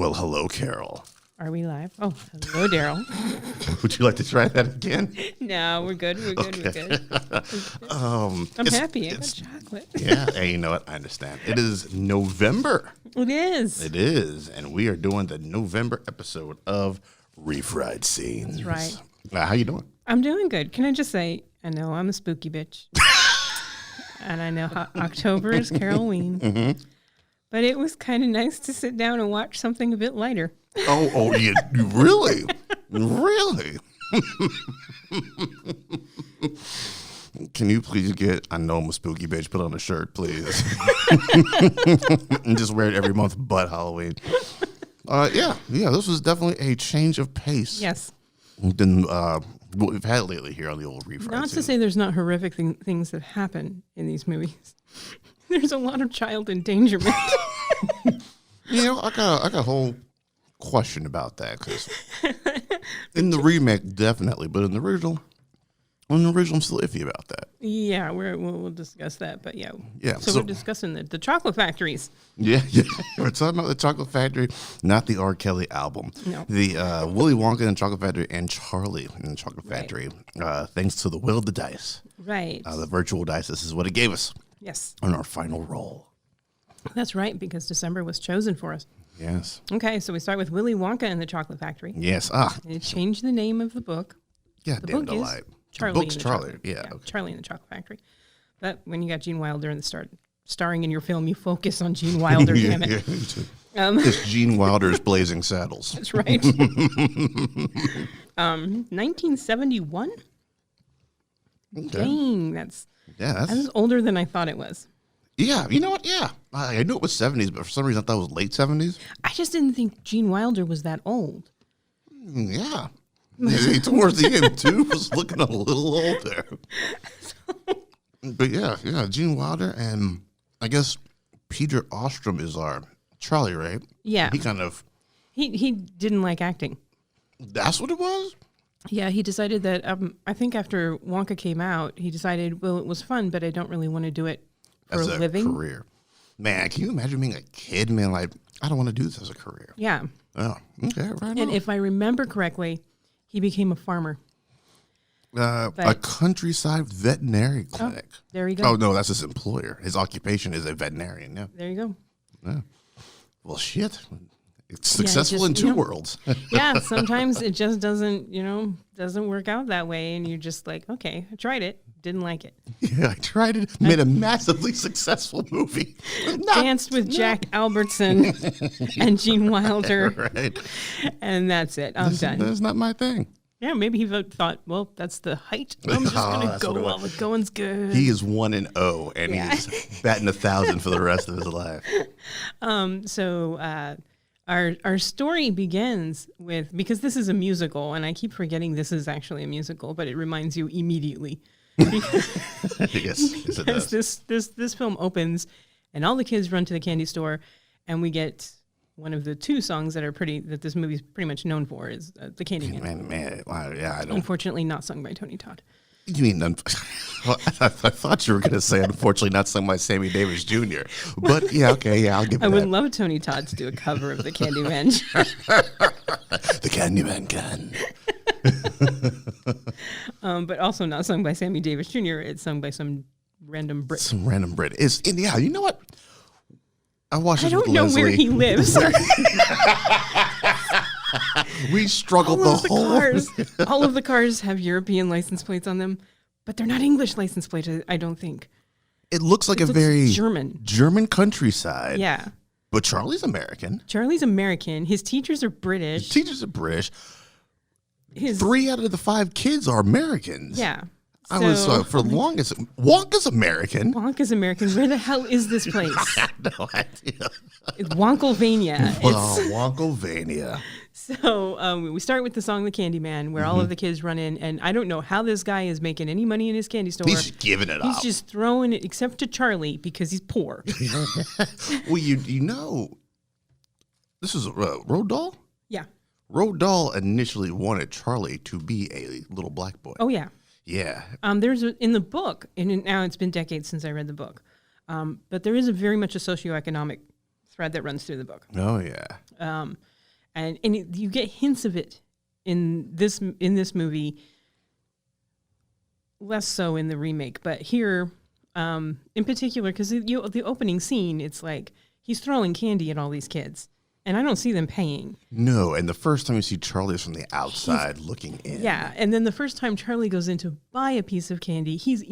Well, hello, Carol. Are we live? Oh, hello, Daryl. Would you like to try that again? No, we're good. We're good. Okay. We're good. I'm happy. I got chocolate. Yeah, hey, you know what? I understand. It is November. It is. It is, and we are doing the November episode of Refried Scenes. That's right. How you doing? I'm doing good. Can I just say, I know I'm a spooky bitch. And I know October is Carolween. Mm-hmm. But it was kind of nice to sit down and watch something a bit lighter. Oh, you really? Really? Can you please get, I know I'm a spooky bitch, put on a shirt, please. And just wear it every month but Halloween. Yeah, this was definitely a change of pace. Yes. Than what we've had lately here on the old Refried. Not to say there's not horrific things that happen in these movies. There's a lot of child endangerment. You know, I got a whole question about that, because in the remake, definitely, but in the original, I'm still iffy about that. Yeah, we'll discuss that, but yeah. So we're discussing the chocolate factories. Yeah. We're talking about the Chocolate Factory, not the R. Kelly album. No. The Willy Wonka and the Chocolate Factory and Charlie in the Chocolate Factory, thanks to the will of the dice. Right. The virtual dice, this is what it gave us. Yes. On our final roll. That's right, because December was chosen for us. Yes. Okay, so we start with Willy Wonka and the Chocolate Factory. Yes. They changed the name of the book. Yeah, the damn book is delight. Charlie. The book's and the Charlie. Chocolate. Yeah. Okay. Charlie and the Chocolate Factory. But when you got Gene Wilder in the starring in your film, you focus on Gene Wilder. Damn it. Yeah, me too. It's Gene Wilder's Blazing Saddles. That's right. 1971. Okay. Dang, that's that's older than I thought it was. Yeah, you know what? Yeah, I knew it was 70s, but for some reason I thought it was late 70s. I just didn't think Gene Wilder was that old. Yeah. Towards the end, too, was looking a little old there. But yeah, Gene Wilder, and I guess Peter Ostrom is our Charlie, right? Yeah. He kind of... He didn't like acting. That's what it was? Yeah, he decided that, I think after Wonka came out, he decided, well, it was fun, but I don't really want to do it for as a living. Career. Man, can you imagine being a kid, man, like, I don't want to do this as a career. Yeah. Oh, okay, right And on. if I remember correctly, he became a farmer. A countryside veterinary clinic. There you go. Oh, no, that's his employer. His occupation is a veterinarian, yeah. There you go. Yeah. Well, shit. It's successful in two worlds. Yeah, sometimes it just doesn't work out that way. And you're just like, okay, I tried it. Didn't like it. Yeah, I tried it. Made a massively successful movie. Danced with Jack Albertson and Gene Wilder. Right. And that's it. I'm done. That's not my thing. Yeah, maybe he thought, well, that's the height. I'm just going to go while the going's good. He is 1-0, and he's batting 1,000 for the rest of his life. So our story begins with, because this is a musical, and I keep forgetting this is actually a musical, but it reminds you immediately. Yes, it does. This film opens, and all the kids run to the candy store, and we get one of the two songs that this movie's pretty much known for is the Candyman. Man, yeah, I don't. Unfortunately, not sung by Tony Todd. You mean? Well, I thought you were going to say, unfortunately, not sung by Sammy Davis Jr. But yeah, okay, yeah, I'll give it. I would love Tony Todd to do a cover of the Candyman. The Candyman can. But also not sung by Sammy Davis Jr. It's sung by some random Brit. Some random Brit. Yeah, you know what? I don't know Leslie. where he lives. We struggled the whole cars. All of the cars have European license plates on them, but they're not English license plates, I don't think. It looks like a very German countryside. Yeah. But Charlie's American. Charlie's American. His teachers are British. 3 out of the 5 kids are Americans. Yeah. I was for the longest. Wonka's American. Wonka's American. Where the hell is this place? I have no idea. It's Wonkelvania. Wonkelvania. So we start with the song "The Candyman," where all of the kids run in, and I don't know how this guy is making any money in his candy store. He's just giving it up. He's just throwing it, except to Charlie because he's poor. Well, you know, this is Roald Dahl. Yeah. Roald Dahl initially wanted Charlie to be a little black boy. Oh yeah. Yeah. There's in the book, and now it's been decades since I read the book, but there is very much a socioeconomic thread that runs through the book. Oh yeah. and you get hints of it in this movie, less so in the remake, but here in particular, because the opening scene, it's like he's throwing candy at all these kids, and I don't see them paying. No, and the first time you see Charlie is from the outside looking in. Yeah, and then the first time Charlie goes in to buy a piece of candy, his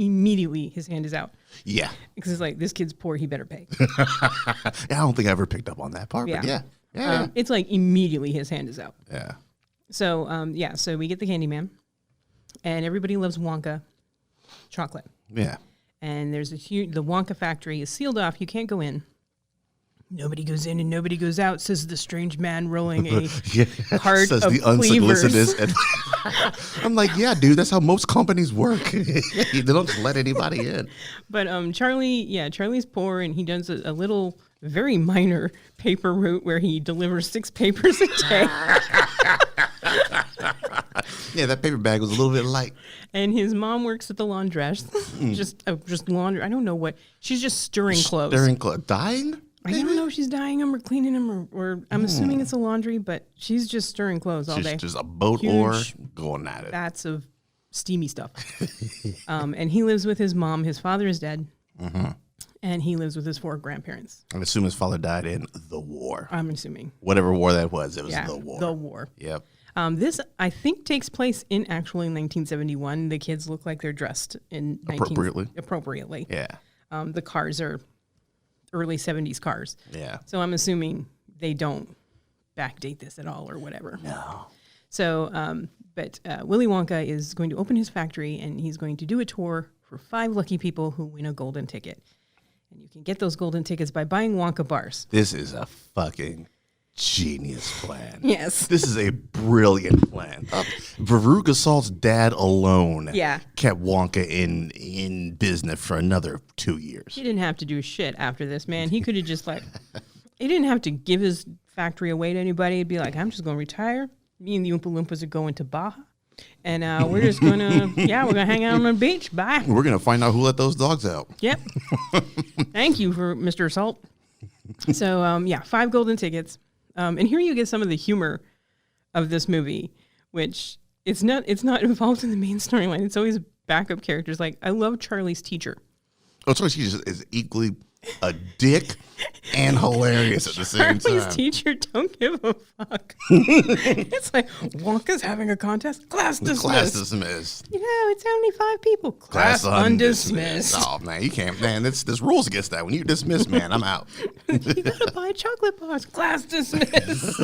hand is out. Yeah. Because it's like, this kid's poor, he better pay. I don't think I ever picked up on that part, but yeah. It's like immediately his hand is out. Yeah. So, so we get the Candyman, and everybody loves Wonka chocolate. Yeah. And there's the Wonka factory is sealed off. You can't go in. Nobody goes in and nobody goes out, says the strange man rolling a cart says of the cleavers. unsolicited. I'm like, yeah, dude, that's how most companies work. They don't just let anybody in. But Charlie's poor, and he does a little, very minor paper route where he delivers 6 papers a day. Yeah, that paper bag was a little bit light. And his mom works at the laundress, just laundry. I don't know what. She's just stirring clothes. Dying? I don't know if she's dyeing them or cleaning them, or I'm assuming it's a laundry, but she's just stirring clothes all day. Just a boat oar going at it. Vats of steamy stuff. And he lives with his mom. His father is dead. Mm-hmm. And he lives with his 4 grandparents. I assume his father died in the war. I'm assuming. Whatever war that was, it was the war. The war. Yep. This, I think, takes place in 1971. The kids look like they're dressed in appropriately. Yeah. The cars are early 70s cars. Yeah. So I'm assuming they don't backdate this at all or whatever. No. So, but Willy Wonka is going to open his factory, and he's going to do a tour for 5 lucky people who win a golden ticket. And you can get those golden tickets by buying Wonka bars. This is a fucking genius plan. Yes. This is a brilliant plan. Veruca Salt's dad alone kept Wonka in business for another 2 years. He didn't have to do shit after this, man. He could have just he didn't have to give his factory away to anybody. He'd be like, I'm just going to retire. Me and the Oompa Loompas are going to Baja. And we're just going to, we're going to hang out on the beach. Bye. We're going to find out who let those dogs out. Yep. Thank you for Mr. Salt. So, 5 golden tickets. And here you get some of the humor of this movie, which it's not involved in the main storyline. It's always backup characters. Like, I love Charlie's teacher. Oh, Charlie's teacher is equally a dick and hilarious at the same time. Charlie's teacher don't give a fuck. It's like, Wonka's having a contest. Class dismissed. Class dismissed. It's only 5 people. Class undismissed. Oh, man, you can't. Man, this rules against that. When you dismiss, man, I'm out. You gotta buy chocolate bars. Class dismissed.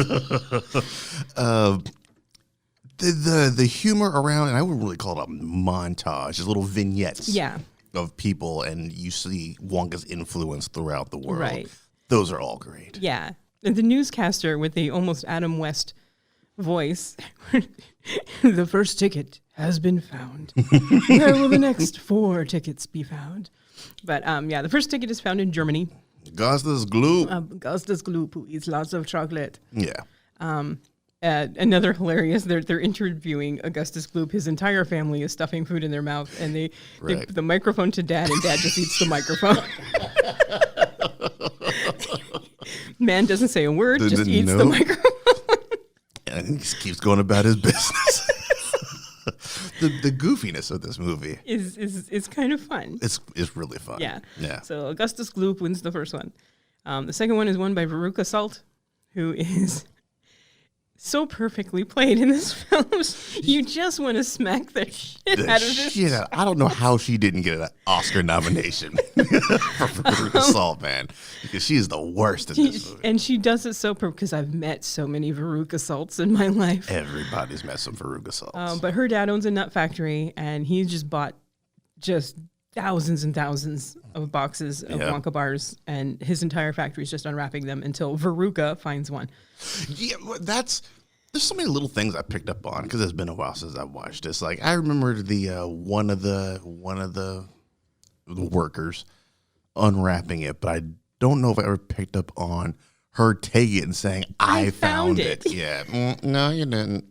The humor around, and I wouldn't really call it a montage, just little vignettes. Yeah. Of people, and you see Wonka's influence throughout the world. Right. Those are all great. Yeah. And the newscaster with the almost Adam West voice. The first ticket has been found. Where will the next 4 tickets be found? But the first ticket is found in Germany. Augustus Gloop. Augustus Gloop, who eats lots of chocolate. Yeah. Another hilarious, they're interviewing Augustus Gloop. His entire family is stuffing food in their mouth, and they put the microphone to Dad, and Dad just eats the microphone. Man doesn't say a word, just eats the microphone. And he just keeps going about his business. The goofiness of this movie is kind of fun. It's really fun. Yeah. Yeah. So Augustus Gloop wins the first one. The second one is won by Veruca Salt, who is so perfectly played in this film. You just want to smack the shit out of this. Yeah, I don't know how she didn't get an Oscar nomination for Veruca Salt, man, because she is the worst in this movie. And she does it so because I've met so many Veruca Salts in my life. Everybody's met some Veruca Salts. But her dad owns a nut factory, and he just bought just thousands and thousands of boxes of Wonka bars, and his entire factory is just unwrapping them until Veruca finds one. Yeah, there's so many little things I picked up on because it's been a while since I've watched this. Like, I remember the one of the workers unwrapping it, but I don't know if I ever picked up on her taking it and saying, I found it. Yeah. No, you didn't.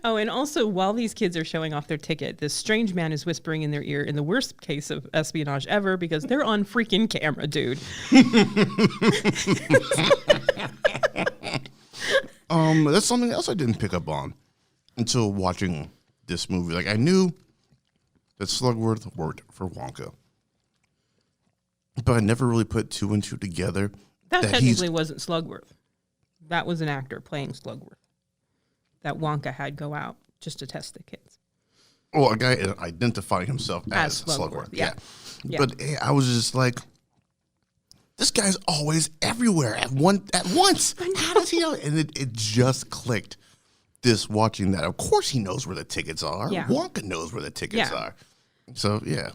Oh, and also while these kids are showing off their ticket, this strange man is whispering in their ear in the worst case of espionage ever because they're on freaking camera, dude. That's something else I didn't pick up on until watching this movie. Like, I knew that Slugworth worked for Wonka, but I never really put two and two together. That technically wasn't Slugworth. That was an actor playing Slugworth that Wonka had go out just to test the kids. Well, a guy identifying himself as Slugworth. Yeah. But I was just like, this guy's always everywhere at once. How does he know? And it just clicked. This watching that. Of course he knows where the tickets are. Yeah. Wonka knows where the tickets are. So, yeah.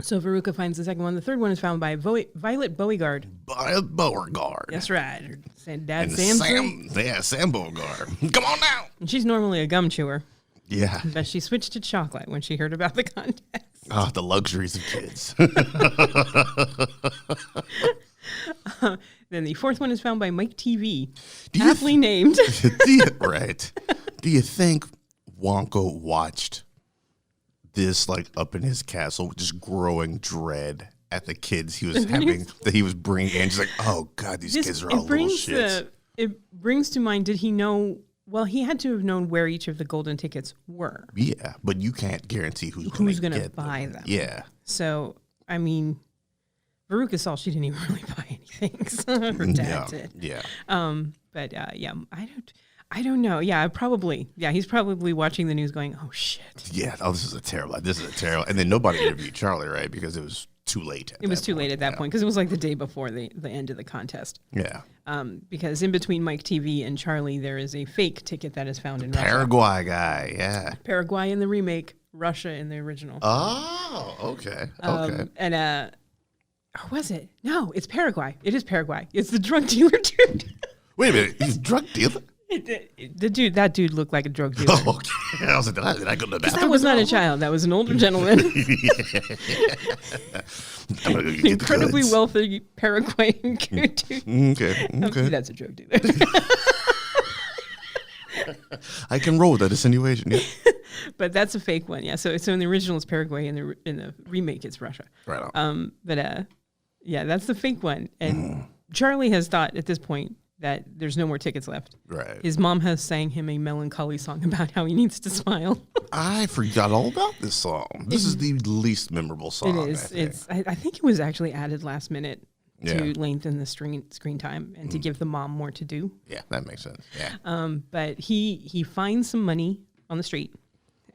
So Veruca finds the second one. The third one is found by Violet Beauregard. Beauregard. That's right. Her dad, And Sam. Sam Beauregard. Come on now. And she's normally a gum chewer. Yeah. But she switched to chocolate when she heard about the contest. Oh, the luxuries of kids. Then the fourth one is found by Mike TV, aptly named. Right. Do you think Wonka watched this like up in his castle, just growing dread at the kids he was having, that he was bringing in? Just like, oh God, these kids are all little shits. It brings to mind, did he know? Well, he had to have known where each of the golden tickets were. Yeah, but you can't guarantee who's going to buy them. Yeah. So, I mean, Veruca saw she didn't even really buy anything. So her dad did. Yeah. But yeah, I don't know. Yeah, he's probably watching the news going, oh shit. Yeah. Oh, this is a terrible. And then nobody interviewed Charlie, right? Because it was too late. It was too late at that point because it was like the day before the end of the contest. Yeah. Because in between Mike TV and Charlie, there is a fake ticket that is found in Paraguay guy. Yeah. Paraguay in the remake, Russia in the original. Oh, okay. Okay. And or was it? No, it's Paraguay. It is Paraguay. It's the drug dealer dude. Wait a minute. He's a drug dealer? That dude looked like a drug dealer. Oh, okay. I was like, did I go to the bathroom? That was not a child. That was an older gentleman. Incredibly wealthy Paraguayan dude. Okay. That's a drug dealer. I can roll with that insinuation. Yeah. But that's a fake one. Yeah. So in the original it's Paraguay, in the remake it's Russia. Right on. Yeah, that's the fake one. And Charlie has thought at this point that there's no more tickets left. Right. His mom has sang him a melancholy song about how he needs to smile. I forgot all about this song. This is the least memorable song. It is. I think it was actually added last minute to lengthen the screen time and to give the mom more to do. Yeah, that makes sense. Yeah. But he finds some money on the street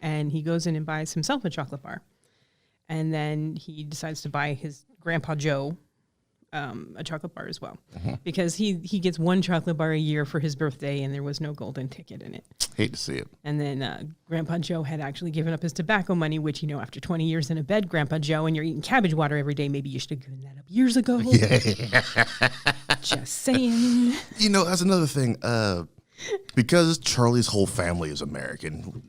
and he goes in and buys himself a chocolate bar. And then he decides to buy his Grandpa Joe a chocolate bar as well, because he gets one chocolate bar a year for his birthday, and there was no golden ticket in it. Hate to see it. And then Grandpa Joe had actually given up his tobacco money, which, after 20 years in a bed, Grandpa Joe, and you're eating cabbage water every day, maybe you should have given that up years ago. Yeah. Just saying. That's another thing. Because Charlie's whole family is American,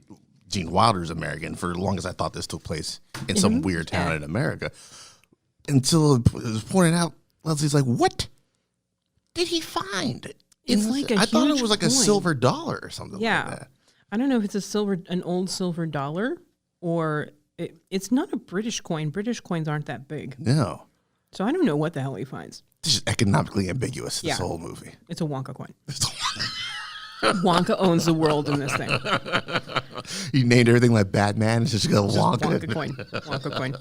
Gene Wilder's American, for as long as I thought this took place in some weird town in America, until it was pointed out, Leslie's like, what did he find? It's like I thought it was like coin. a silver dollar or something like that. I don't know if it's an old silver dollar, or it's not a British coin. British coins aren't that big. No. So I don't know what the hell he finds. This is economically ambiguous, this whole movie. It's a Wonka coin. Wonka owns the world in this thing. You named everything like Batman. It's just a Wonka coin. Wonka coin.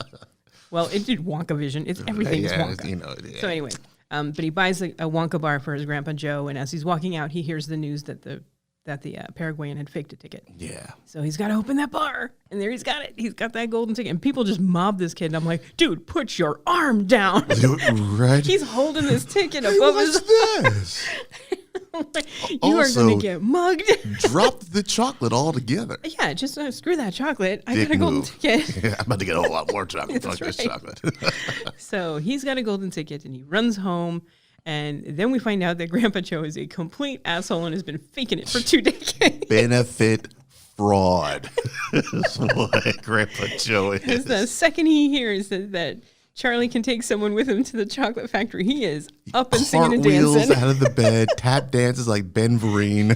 Well, it did Wonka vision. Everything's Wonka. So anyway, but he buys a Wonka bar for his Grandpa Joe, and as he's walking out, he hears the news that the Paraguayan had faked a ticket. Yeah. So he's got to open that bar, and there he's got it. He's got that golden ticket, and people just mob this kid. And I'm like, dude, put your arm down. Right. He's holding this ticket above his. This? You are going to get mugged. Drop the chocolate altogether. Yeah, just screw that chocolate. I got a golden ticket. Yeah, I'm about to get a whole lot more chocolate. Fuck this chocolate. So he's got a golden ticket and he runs home. And then we find out that Grandpa Joe is a complete asshole and has been faking it for 2 decades. Benefit fraud. That's what Grandpa Joe is. The second he hears that Charlie can take someone with him to the chocolate factory, he is up and singing and dancing. Cartwheels out of the bed, tap dances like Ben Vereen.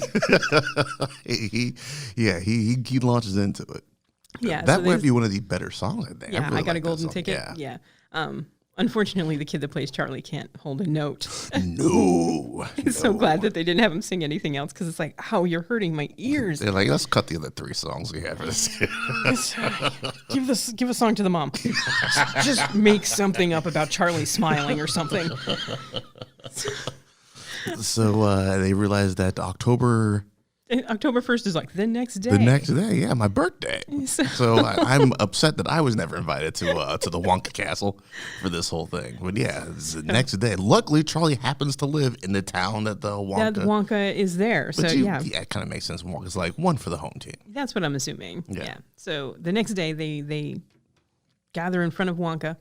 he launches into it. Yeah, that might be one of the better songs, I think. Yeah, I got a golden ticket. Yeah. Unfortunately, the kid that plays Charlie can't hold a note. No. so glad that they didn't have him sing anything else because it's like, ow, you're hurting my ears. They're like, let's cut the other 3 songs we had for this kid. Give a song to the mom. Just make something up about Charlie smiling or something. So they realized that October 1st is like the next day. The next day, yeah, my birthday. So I'm upset that I was never invited to the Wonka Castle for this whole thing. But yeah, it's the next day. Luckily, Charlie happens to live in the town that the Wonka. That Wonka is there. So yeah, it kind of makes sense. Wonka's like one for the home team. That's what I'm assuming. Yeah. So the next day, they gather in front of Wonka,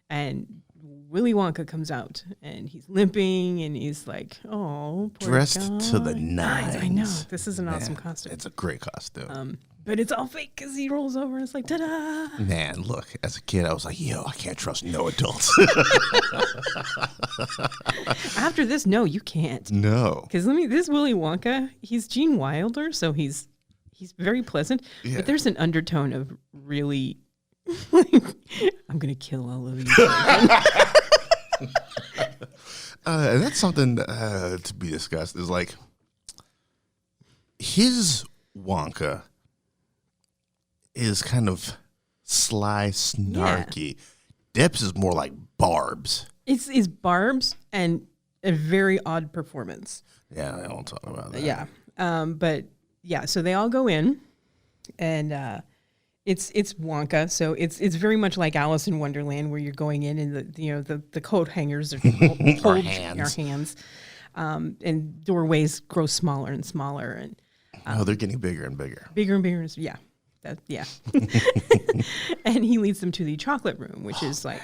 and Willy Wonka comes out, and he's limping, and he's like, "Oh, poor dressed guy." to the nines." I know. This is an awesome costume. It's a great costume. But it's all fake because he rolls over and it's like, ta-da! Man, look, as a kid, I was like, yo, I can't trust no adults. After this, no, you can't. No. Because this Willy Wonka, he's Gene Wilder, so he's very pleasant. Yeah. But there's an undertone of really, I'm going to kill all of you. And that's something to be discussed. Is like his Wonka is kind of sly, snarky. Depp's is more like Barb's. It's Barb's and a very odd performance. Yeah, I don't talk about that. Yeah, but yeah, so they all go in, and it's Wonka. So it's very much like Alice in Wonderland, where you're going in and the coat hangers are hold Our hands. And doorways grow smaller and smaller, and They're getting bigger and bigger. bigger and bigger. Yeah. And he leads them to the chocolate room, which is like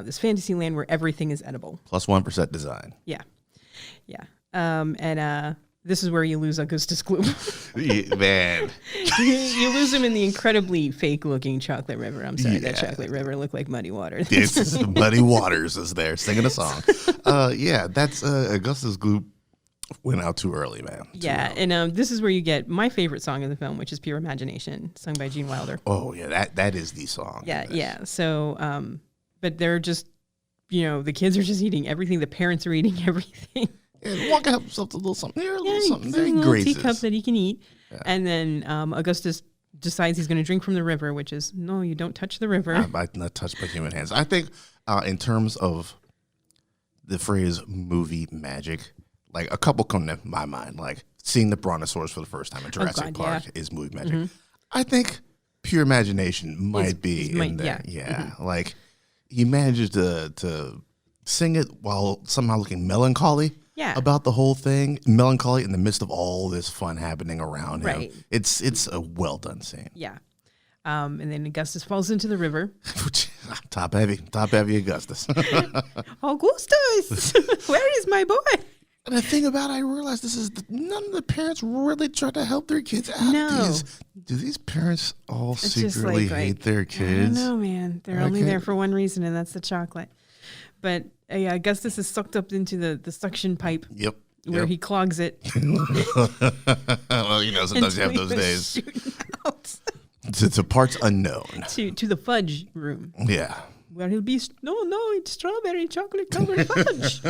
this fantasy land where everything is edible. Plus 1% design. Yeah. And this is where you lose Augustus Gloop. Man. You lose him in the incredibly fake-looking chocolate river. I'm sorry, that chocolate river looked like muddy water. It's Muddy Waters is there singing a song. That's Augustus Gloop went out too early, man. Yeah, and this is where you get my favorite song of the film, which is Pure Imagination, sung by Gene Wilder. Oh, yeah, that is the song. Yeah. So, but they're just, the kids are just eating everything. The parents are eating everything. Yeah, Wonka helps himself to a little something here, a little something there. There's a little teacup that he can eat. Yeah. And then Augustus decides he's going to drink from the river, which is, no, you don't touch the river. Not touched by human hands. I think in terms of the phrase movie magic, like a couple come to my mind, like seeing the Brontosaurus for the first time in Jurassic Park is movie magic. Mm-hmm. I think Pure Imagination might be in there. Yeah. Mm-hmm. Like he manages to sing it while somehow looking melancholy about the whole thing. Melancholy in the midst of all this fun happening around him. Right. It's a well done scene. Yeah. And then Augustus falls into the river. Top heavy Augustus. Augustus, where is my boy? And the thing about it, I realized none of the parents really try to help their kids out. No. Do these parents all secretly hate their kids? I don't know, man. They're only there for one reason, and that's the chocolate. But Augustus is sucked up into the suction pipe. Yep. Where he clogs it. Well, sometimes you have those days. To parts unknown. To the fudge room. Yeah. Where he'll be, no, it's strawberry chocolate covered fudge.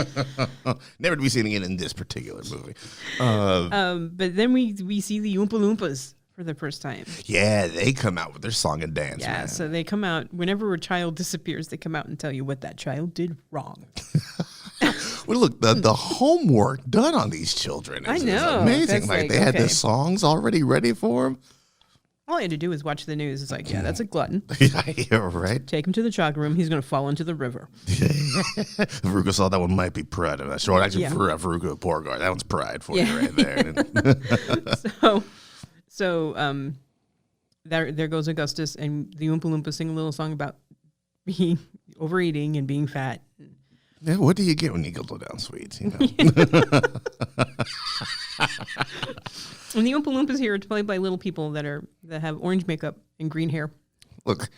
Never to be seen again in this particular movie. But then we see the Oompa Loompas for the first time. Yeah, they come out with their song and dance. Yeah, man. So they come out, whenever a child disappears, they come out and tell you what that child did wrong. Well, look, the homework done on these children is amazing. Like they had the songs already ready for them. All I had to do was watch the news. It's like, that's a glutton. Yeah, right. Take him to the chocolate room. He's going to fall into the river. Veruca saw that one might be pride. I'm not sure. Actually, Veruca Porgard. That one's pride for you right there. So there goes Augustus, and the Oompa Loompas sing a little song about being overeating and being fat. Yeah, what do you get when you go down sweets? And the Oompa Loompas here are played by little people that have orange makeup and green hair. Look,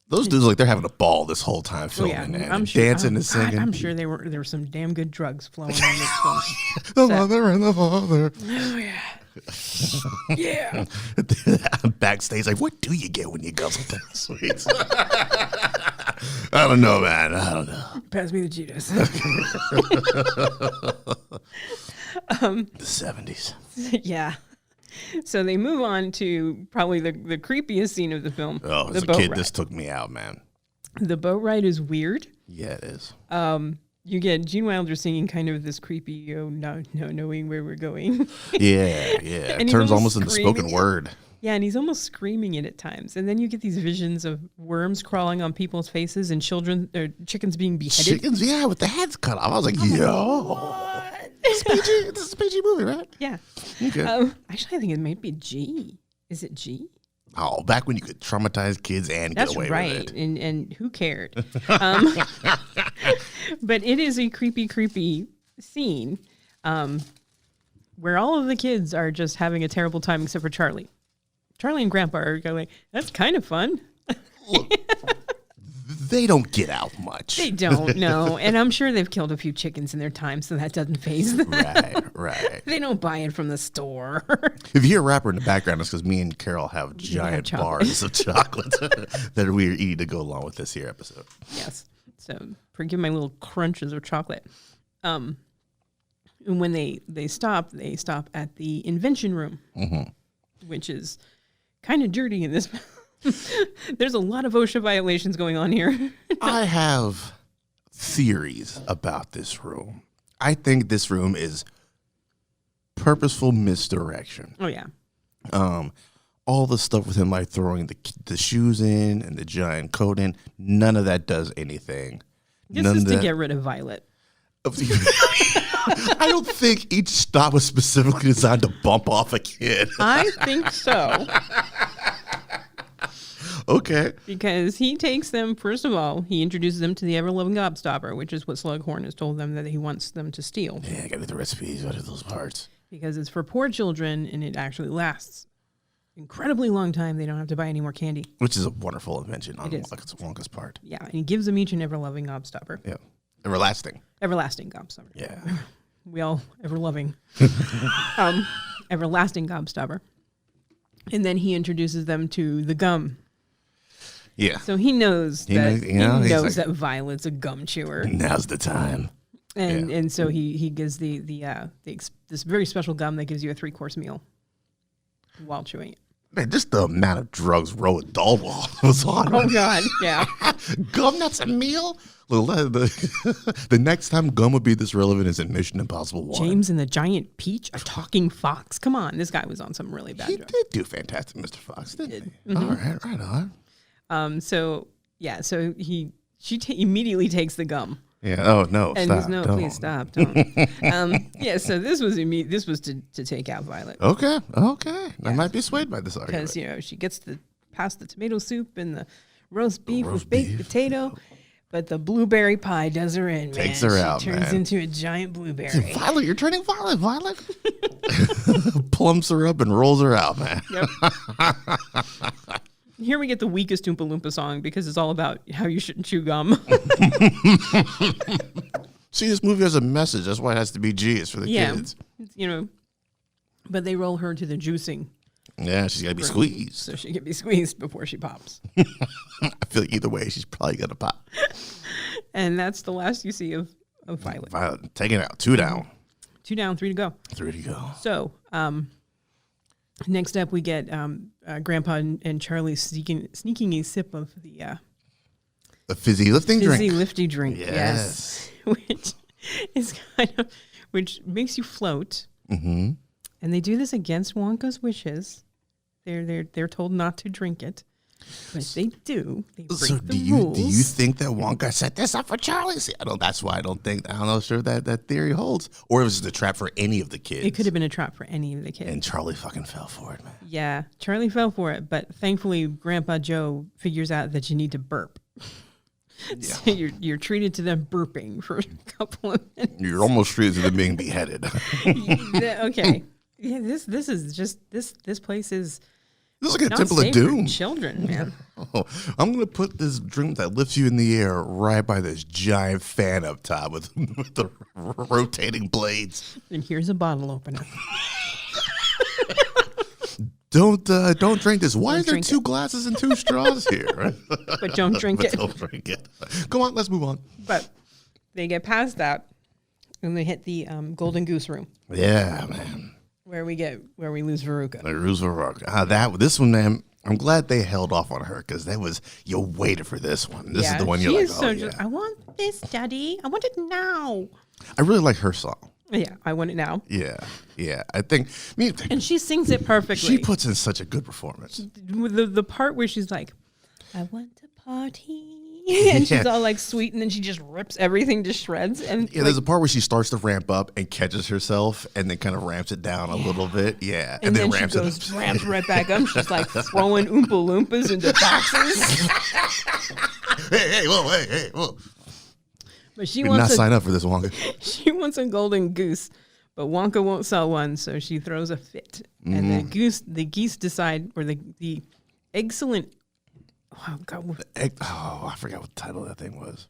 those dudes they're having a ball this whole time filming and dancing and singing. I'm sure there were some damn good drugs flowing on this film. The mother and the father. Oh yeah. Yeah. Backstage, like, what do you get when you guzzle down sweets? I don't know, man. I don't know. Pass me the Cheetos. The 70s. Yeah. So they move on to probably the creepiest scene of the film. Oh, the as a boat kid, ride. this took me out, man. The boat ride is weird. Yeah, it is. You get Gene Wilder singing kind of this creepy, no knowing where we're going. Yeah. And It he's turns almost almost into screaming spoken it. word. Yeah, and he's almost screaming it at times. And then you get these visions of worms crawling on people's faces and chickens being beheaded. Chickens, yeah, with the heads cut off. I was like, yo. This is a PG movie, right? Yeah. Okay. Actually, I think it might be G. Is it G? Oh, back when you could traumatize kids and That's get away right. with it. And who cared? But it is a creepy scene where all of the kids are just having a terrible time except for Charlie. Charlie and Grandpa are going, that's kind of fun. Look, they don't get out much. They don't know. And I'm sure they've killed a few chickens in their time, so that doesn't faze them. Right. They don't buy it from the store. If you hear a rapper in the background, it's because me and Carol have giant chocolate. bars of chocolate that we are eating to go along with this here episode. Yes. So forgive my little crunches of chocolate. And when they stop at the invention room, which is kind of dirty in this. There's a lot of OSHA violations going on here. I have theories about this room. I think this room is purposeful misdirection. Oh, yeah. All the stuff with him like throwing the shoes in and the giant coat in, none of that does anything. This None is of to that- get rid of Violet. I don't think each stop was specifically designed to bump off a kid. I think so. Okay. Because he takes them, first of all, he introduces them to the ever-loving gobstopper, which is what Slughorn has told them that he wants them to steal. Yeah, I gotta get the recipes out of those parts. Because it's for poor children and it actually lasts incredibly long time. They don't have to buy any more candy. Which is a wonderful invention on It is. Wonka's part. Yeah, and he gives them each an ever-loving gobstopper. Yeah. Everlasting. Everlasting gobstopper. Yeah. We all ever-loving. Everlasting gobstopper. And then he introduces them to the gum. Yeah. So he knows He that knows- he's like- that Violet's a gum chewer. Now's the time. And so he gives this very special gum that gives you a 3-course meal while chewing it. Man, just the amount of drugs Roald Dahl was on. Oh God, yeah. Gum, that's a meal? The next time gum would be this relevant is in Mission Impossible 1. James and the Giant Peach, a talking fox. Come on, this guy was on some really bad He drugs. did do fantastic, Mr. Fox, didn't he? All right, right on. So she immediately takes the gum. Yeah. Oh no! And stop! he's, no, don't. please stop, don't. Yeah, so this was to take out Violet. Okay. I might be swayed by this argument. Because, she gets past the tomato soup and the roast beef roast with baked beef. potato, but the blueberry pie does her in, man. Takes her out, She turns man. into a giant blueberry. Violet, you're turning violet. Violet plumps her up and rolls her out, man. Yep. Here we get the weakest Oompa Loompa song because it's all about how you shouldn't chew gum. See, this movie has a message. That's why it has to be G. It's for the kids. But they roll her to the juicing Yeah, she's got to be squeezed. so she can be squeezed before she pops. I feel either way, she's probably going to pop. And that's the last you see of Violet. Violet, taking it out. 2 down. 2 down, 3 to go. 3 to go. So, next up we get Grandpa and Charlie sneaking a sip of the A fizzy lifting fizzy drink. lifty drink. Yes. Which is which makes you float. Mm-hmm. And they do this against Wonka's wishes. They're told not to drink it, but they do. They break So the do you rules. think that Wonka set this up for Charlie? See, that's why I don't know sure that theory holds. Or it was just a trap for any of the kids. It could have been a trap for any of the kids. And Charlie fucking fell for it, man. Yeah, Charlie fell for it, but thankfully Grandpa Joe figures out that you need to burp. Yeah. So you're treated to them burping for a couple of minutes. You're almost treated to them being beheaded. Okay. Yeah, this is just this place is This is like a not Temple of safe for Doom. children, man. Oh, I'm going to put this drink that lifts you in the air right by this giant fan up top with the rotating blades. And here's a bottle opener. Don't drink this. Why is there drink 2 glasses and 2 straws here? But don't drink But it. don't drink it. Go on, let's move on. But they get past that, And they hit the Golden Goose room Yeah, man. where we lose Veruca. Like Roosevelt. This one, man. I'm glad they held off on her because you waited for this one. This is the one you're like, oh, yeah. I want this, Daddy. I want it now. I really like her song. Yeah, I want it now. Yeah, yeah. I think, And she sings it perfectly. she puts in such a good performance. The part where she's like, I want to party. And she's all like sweet, and then she just rips everything to shreds. And Yeah, there's a part where she starts to ramp up and catches herself and then kind of ramps it down a little bit. Yeah. And then ramps she it goes, up. ramps right back up. She's like throwing Oompa Loompas into boxes. Hey, whoa. But she Did not wants sign up for this, Wonka. she wants a golden goose, but Wonka won't sell one, so she throws a fit. And the geese decide, or the excellent. Oh God! I forgot what the title of that thing was.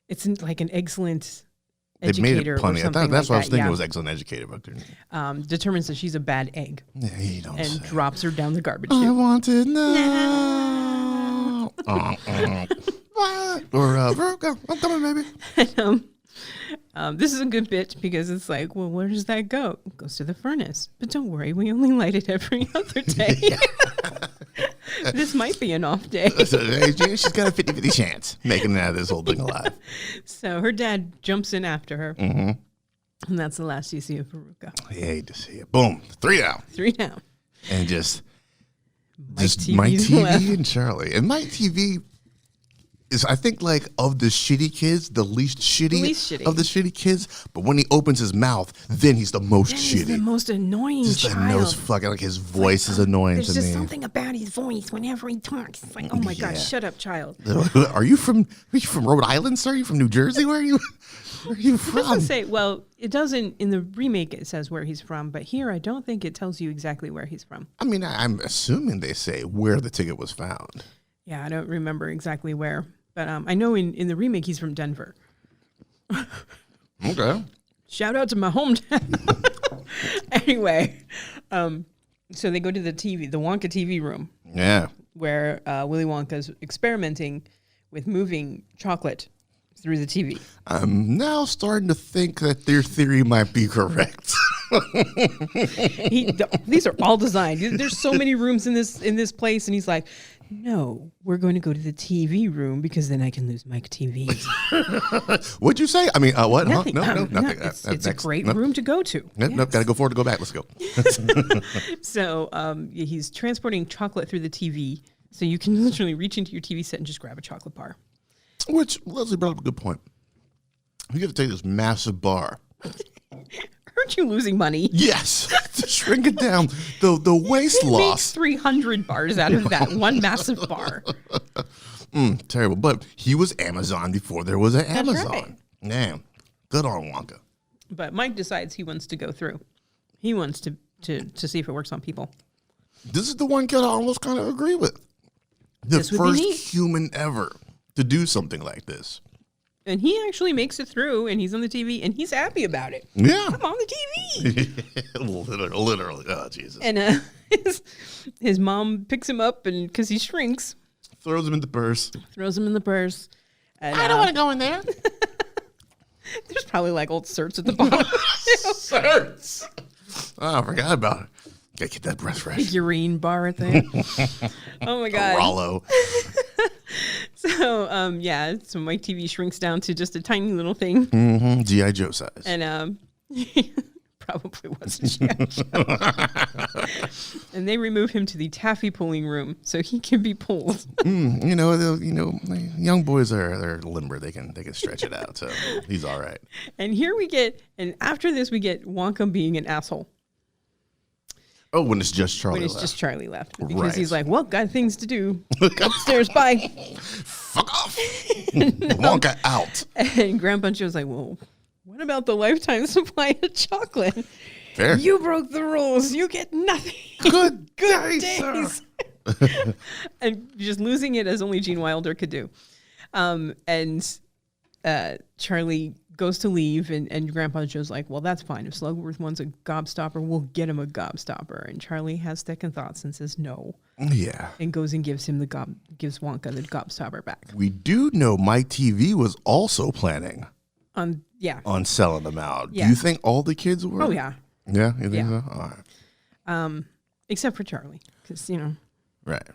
It's like an excellent They made educator it or punny. something That's like what I was that, thinking. yeah. It was excellent educator, but Determines that she's a bad egg yeah, you don't and say. drops her down the garbage I chute. want it now. What? Or Veruca, I'm coming, baby. This is a good bit because it's like, well, where does that go? It goes to the furnace. But don't worry, we only light it every other day. This might be an off day. So, hey, she's got a 50-50 chance making it out of this whole thing alive. So her dad jumps in after her. Mm-hmm. And that's the last you see of Veruca. I hate to see it. Boom, 3 down. 3 down. And just TV's Mike TV left. and Charlie. And Mike TV is, I think, like, of the shitty kids, the least shitty of the shitty kids. But when he opens his mouth, then he's the most shitty. He's the most annoying Just the child. most fucking, like, his voice is annoying There's to just me. something about his voice whenever he talks. It's like, oh my Yeah. God, shut up, child. Are you from Rhode Island, sir? Are you from New Jersey? Where are you It from? doesn't say, well, it doesn't, in the remake it says where he's from, but here I don't think it tells you exactly where he's from. I mean, I'm assuming they say where the ticket was found. Yeah, I don't remember exactly where, but I know in the remake he's from Denver. Okay. Shout out to my hometown. Anyway, so they go to the Wonka TV room Yeah. where Willy Wonka's experimenting with moving chocolate through the TV. I'm now starting to think that their theory might be correct. These are all designed. There's so many rooms in this place, and he's like, no, we're going to go to the TV room because then I can lose Mike TV. What'd you say? I mean, what? Nothing. Huh? No, nothing. It's a great room to go to. Nope, got to go forward to go back. Let's go. So he's transporting chocolate through the TV, so you can literally reach into your TV set and just grab a chocolate bar. Which, Leslie brought up a good point. You got to take this massive bar. Aren't you losing money? Yes. To shrink it down. The waste Make loss. 300 bars out of that one massive bar. Terrible. But he was Amazon before there was an Amazon. right. Damn. Good on Wonka. But Mike decides he wants to go through. He wants to see if it works on people. This is the one kid I almost kind of agree with. The This would be neat. first human ever to do something like this. And he actually makes it through, and he's on the TV, and he's happy about it. Yeah. I'm on the TV. Literally. Oh, Jesus. And his mom picks him up, and because he shrinks, Throws him in the purse. throws him in the purse. And, I don't want to go in there. There's probably like old certs at the bottom. Certs. Oh, I forgot about it. Gotta get that breath fresh. Figurine bar thing. Oh my God. Rollo. So so Mike TV shrinks down to just a tiny little thing, Mm-hmm. G.I. Joe size. and probably wasn't G.I. Joe. And they remove him to the taffy pulling room so he can be pulled. Young boys are limber. They can stretch it out. So he's all right. And after this we get Wonka being an asshole Oh, when it's just Charlie when it's left. just Charlie left because Right. he's like, well, got things to do. Upstairs, bye. Fuck off. Wonka out. And Grandpa Joe's like, well, what about the lifetime supply of chocolate? Fair. You broke the rules. You get nothing. Good Good day, days. And just losing it as only Gene Wilder could do. And Charlie goes to leave, and Grandpa Joe's like, well, that's fine. If Slugworth wants a gobstopper, we'll get him a gobstopper. And Charlie has second thoughts and says no, Yeah. and goes and gives Wonka the gobstopper back. We do know Mike TV was also planning Yeah. on selling them out. Yeah. Do you think all the kids were? Oh yeah. Yeah, you think Yeah. so? All right. Except for Charlie, because Right.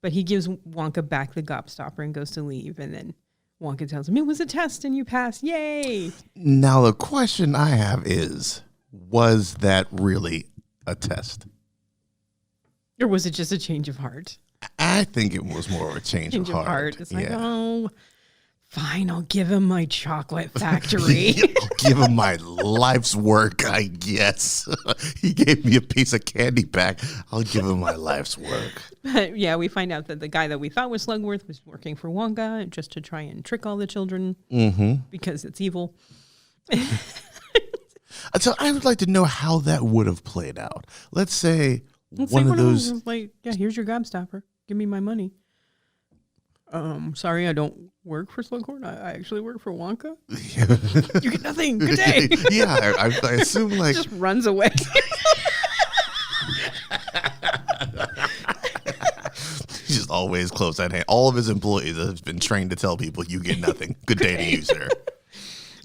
But he gives Wonka back the gobstopper and goes to leave, and then Wonka tells him it was a test and you passed. Yay! Now the question I have is, was that really a test? Or was it just a change of heart? I think it was more of a change of heart. It's like, oh, fine, I'll give him my chocolate factory. I'll give him my life's work, I guess. He gave me a piece of candy back. I'll give him my life's work. But yeah, we find out that the guy that we thought was Slugworth was working for Wonka just to try and trick all the children because it's evil. So I would like to know how that would have played out. Let's say one of those. Was like, yeah, here's your gobstopper. Give me my money. Sorry, I don't work for Slughorn. I actually work for Wonka. You get nothing. Good day. Yeah, I assume like Just runs away. he's just always close at hand. All of his employees have been trained to tell people, "You get nothing. Good day to you, sir."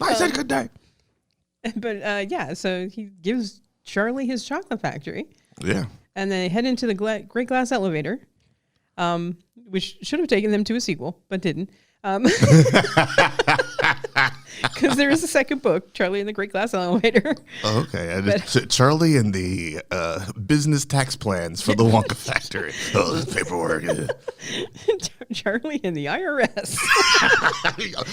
I said good day. But yeah, so he gives Charlie his chocolate factory. Yeah. And they head into the Great Glass Elevator, which should have taken them to a sequel, but didn't. Because there is a second book, Charlie and the Great Glass Elevator. Oh, okay. Charlie and the business tax plans for the Wonka factory. Oh, this paperwork. Charlie and the IRS.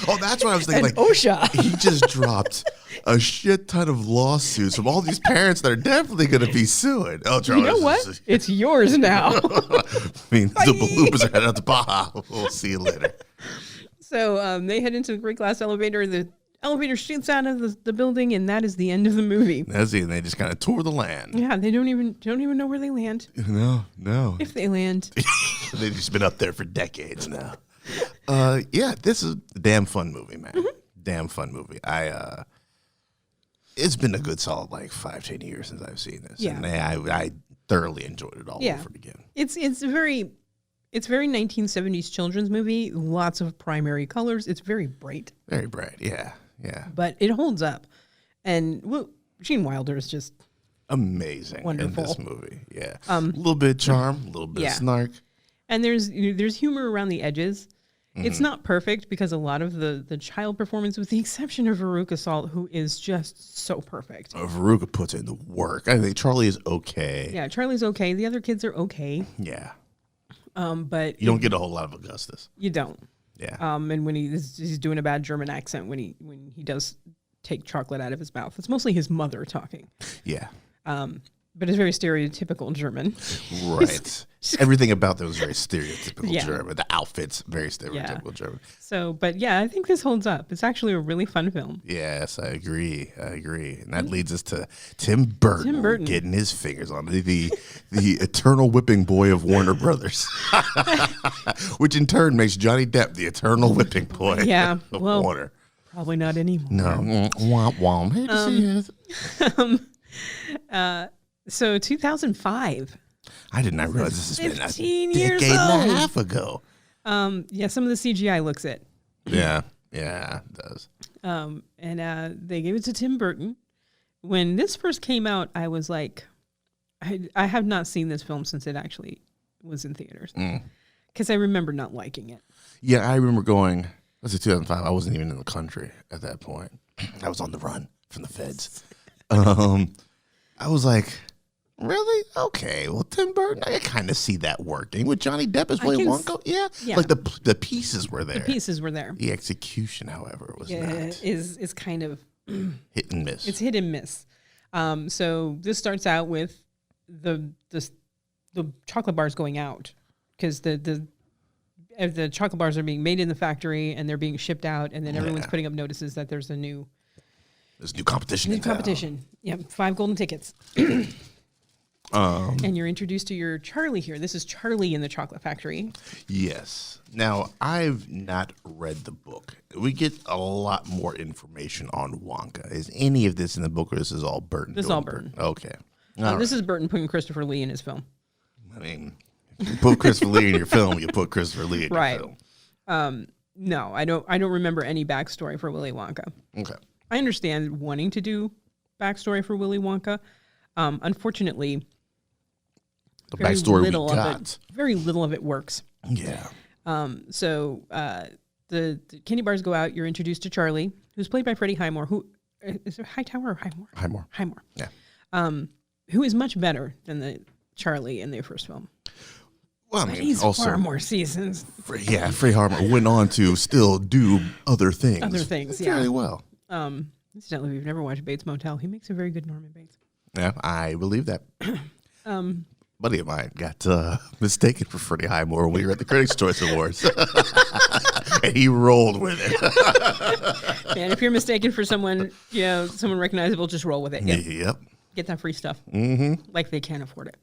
Oh, that's what I was thinking. And Like OSHA. He just dropped a shit ton of lawsuits from all these parents that are definitely going to be suing. Oh, Charlie. You know what? It's yours now. I mean, the bloopers are headed out to Baja. We'll see you later. So they head into the Great Glass Elevator. The elevator shoots out of the building, and that is the end of the movie. That's it. And they just kind of tour the land. Yeah, they don't even know where they land. No. If they land. They've just been up there for decades now. Yeah, this is a damn fun movie, man. Damn fun movie. It's been a good solid like 5-10 years since I've seen this. Yeah. And I thoroughly enjoyed it all over again. It's very 1970s children's movie. Lots of primary colors. It's very bright. Very bright. Yeah. But it holds up. And Gene Wilder is just amazing wonderful in this movie. Yeah. A little bit of charm, a little bit of snark. And there's humor around the edges. It's not perfect because a lot of the child performance, with the exception of Veruca Salt, who is just so perfect. Veruca puts in the work. I think Charlie is okay. Yeah, Charlie's okay. The other kids are okay. Yeah. But you don't get a whole lot of Augustus. You don't. Yeah. And when he's doing a bad German accent when he does take chocolate out of his mouth, it's mostly his mother talking. Yeah. But it's very stereotypical German. Right. Everything about them is very stereotypical Yeah. German. The outfits, very stereotypical German. So, but yeah, I think this holds up. It's actually a really fun film. Yes, I agree. And that leads us to Tim Burton getting his fingers on the eternal whipping boy of Warner Brothers, which in turn makes Johnny Depp the eternal whipping boy of Warner. Probably not anymore. No. Womp womp. Hate to see it. So 2005. I did not realize this has been 15 a years decade and old. a half ago. Yeah, some of the CGI looks it. Yeah, it does. And they gave it to Tim Burton. When this first came out, I was like, I have not seen this film since it actually was in theaters. Because I remember not liking it. Yeah, I remember going, was it 2005? I wasn't even in the country at that point. I was on the run from the feds. I was like, really? Okay. Well, Tim Burton, I kind of see that working. With Johnny Depp as Willy Wonka? Yeah. Like the pieces were there. The pieces were there. The execution, however, was not. Is kind of hit and miss. It's hit and miss. So this starts out with the chocolate bars going out because the chocolate bars are being made in the factory and they're being shipped out, and then everyone's putting up notices that there's new competition. New competition. Yeah, 5 golden tickets. And you're introduced to your Charlie here. This is Charlie in the Chocolate Factory. Yes. Now, I've not read the book. We get a lot more information on Wonka. Is any of this in the book, or this is all Burton? This is all Burton. Okay. This is Burton putting Christopher Lee in his film. I mean, if you put Christopher Lee in your film, you put Christopher Lee in your film. No, I don't remember any backstory for Willy Wonka. Okay. I understand wanting to do backstory for Willy Wonka. Unfortunately, The backstory we got. very little of it works. Yeah. So the candy bars go out. You're introduced to Charlie, who's played by Freddie Highmore. Who is it? Hightower or Highmore? Highmore. Highmore. Yeah. Who is much better than the Charlie in the first film. Well, I But mean, he's also, far more seasons. Freddie Highmore went on to still do other things. Yeah. Very well. Incidentally, we've never watched Bates Motel. He makes a very good Norman Bates. Yeah, I believe that. Buddy of mine got mistaken for Freddie Highmore when we were at the Critics' Choice Awards. And he rolled with it. And if you're mistaken for someone, someone recognizable, just roll with it. Yep. Get that free stuff. Like they can't afford it.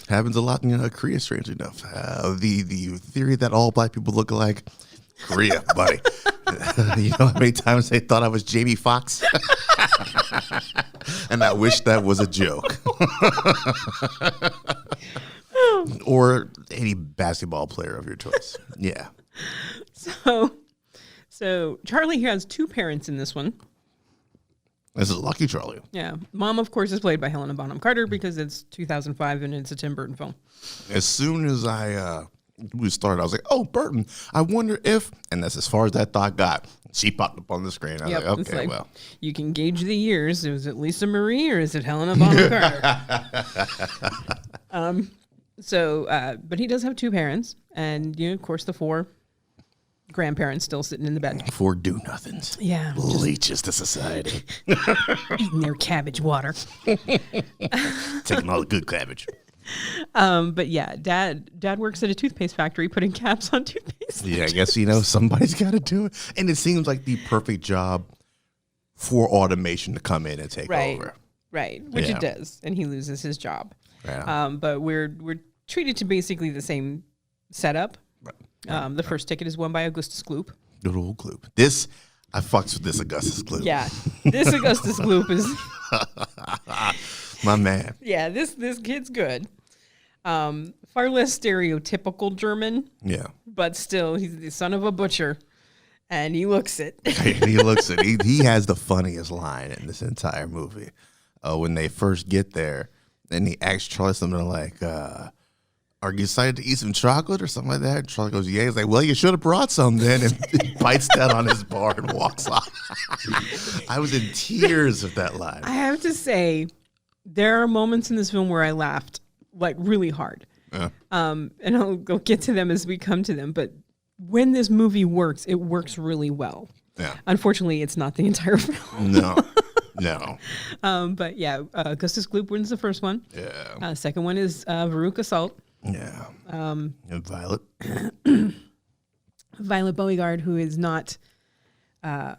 Happens a lot in Korea, strangely enough. The theory that all black people look alike, Korea, buddy. You know how many times they thought I was Jamie Foxx? And I wish that was a joke. Or any basketball player of your choice. Yeah. So Charlie has two parents in this one. This is Lucky Charlie. Yeah. Mom, of course, is played by Helena Bonham Carter because it's 2005 and it's a Tim Burton film. As soon as we started, I was like, oh, Burton, I wonder if, and that's as far as that thought got. She popped up on the screen. I was like, okay, well. You can gauge the years. Was it Lisa Marie or is it Helena Bonham Carter? But he does have two parents. And, of course, the four grandparents still sitting in the bed. Four do-nothings. Yeah. Leeches to society. Eating their cabbage water. Taking all the good cabbage. But yeah, Dad works at a toothpaste factory putting caps on toothpaste. Yeah, I guess, somebody's got to do it. And it seems like the perfect job for automation to come in and take over. Right, which it does. And he loses his job. Yeah. But we're treated to basically the same setup. Right. The first ticket is won by Augustus Gloop. Good old Gloop. I fucks with this Augustus Gloop. Yeah, this Augustus Gloop is... My man. Yeah, this kid's good. Far less stereotypical German. Yeah. But still, he's the son of a butcher. And he looks it. He looks it. He has the funniest line in this entire movie. When they first get there, and he asks Charlie something like, are you excited to eat some chocolate or something like that? And Charlie goes, yeah. He's like, well, you should have brought some then. And he bites down on his bar and walks off. I was in tears at that line. I have to say, there are moments in this film where I laughed, like, really hard. Yeah. And I'll get to them as we come to them. But when this movie works, it works really well. Yeah. Unfortunately, it's not the entire film. No. But yeah, Augustus Gloop wins the first one. Yeah. Second one is Veruca Salt. Yeah. And Violet. Violet Beauregard, who is not a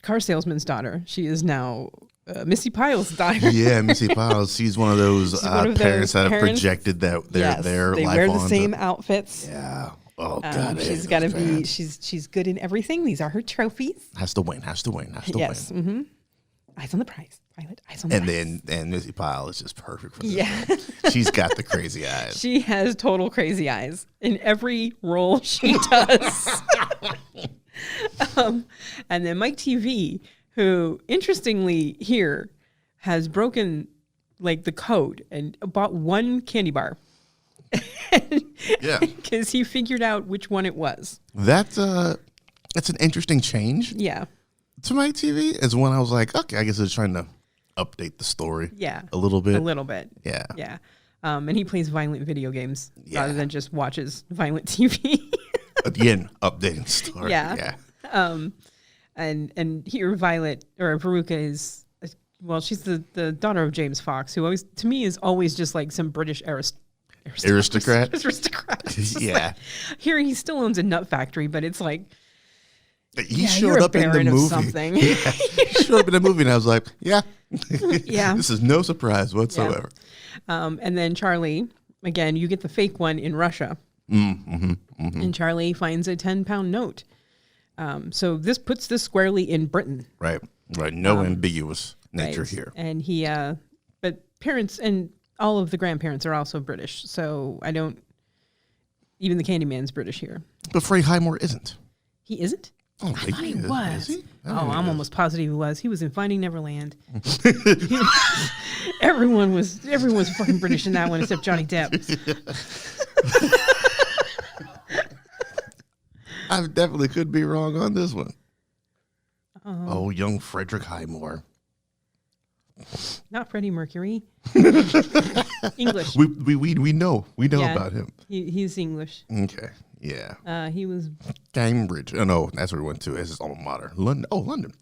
car salesman's daughter. She is now Missy Pyle's daughter. Yeah, Missy Pyle. She's one of those parents that have projected that their they life wear the onto. same outfits. Yeah. Oh God. She's got to be. She's good in everything. These are her trophies. Has to win. Yes. Mm-hmm. Eyes on the prize. Violet. Eyes on the prize. And Missy Pyle is just perfect for this. Yeah. She's got the crazy eyes. She has total crazy eyes in every role she does. And then Mike TV, who interestingly here has broken like the code and bought one candy bar. Yeah. Because he figured out which one it was. That's an interesting change. Yeah. To Mike TV is when I was like, okay, I guess they're trying to update the story. Yeah. A little bit. Yeah. Yeah. Yeah. And he plays violent video games rather than just watches violent TV. Again, updating the story. Yeah. And here Violet or Veruca is, well, she's the daughter of James Fox, who always, to me, is always just like some British aristocrat. Yeah. Like, here he still owns a nut factory, but it's like, he showed up in the movie. Something. Yeah. He showed up in the movie, and I was like, yeah. Yeah. This is no surprise whatsoever. Yeah. And then Charlie, again, you get the fake one in Russia. And Charlie finds a 10-pound note. So this puts this squarely in Britain. Right. No ambiguous nature here. And he, but parents and all of the grandparents are also British. So Even the Candyman's British here. But Freddie Highmore isn't. He isn't? Oh, I thought he was. Is he? I'm almost positive he was. He was in Finding Neverland. Everyone was fucking British in that one except Johnny Depp. I definitely could be wrong on this one. Oh, young Frederick Highmore. Not Freddie Mercury. English. We know about him. He's English. Okay. Yeah. He was Cambridge. Oh no, that's where he went to. It's his alma mater. London. Oh, London.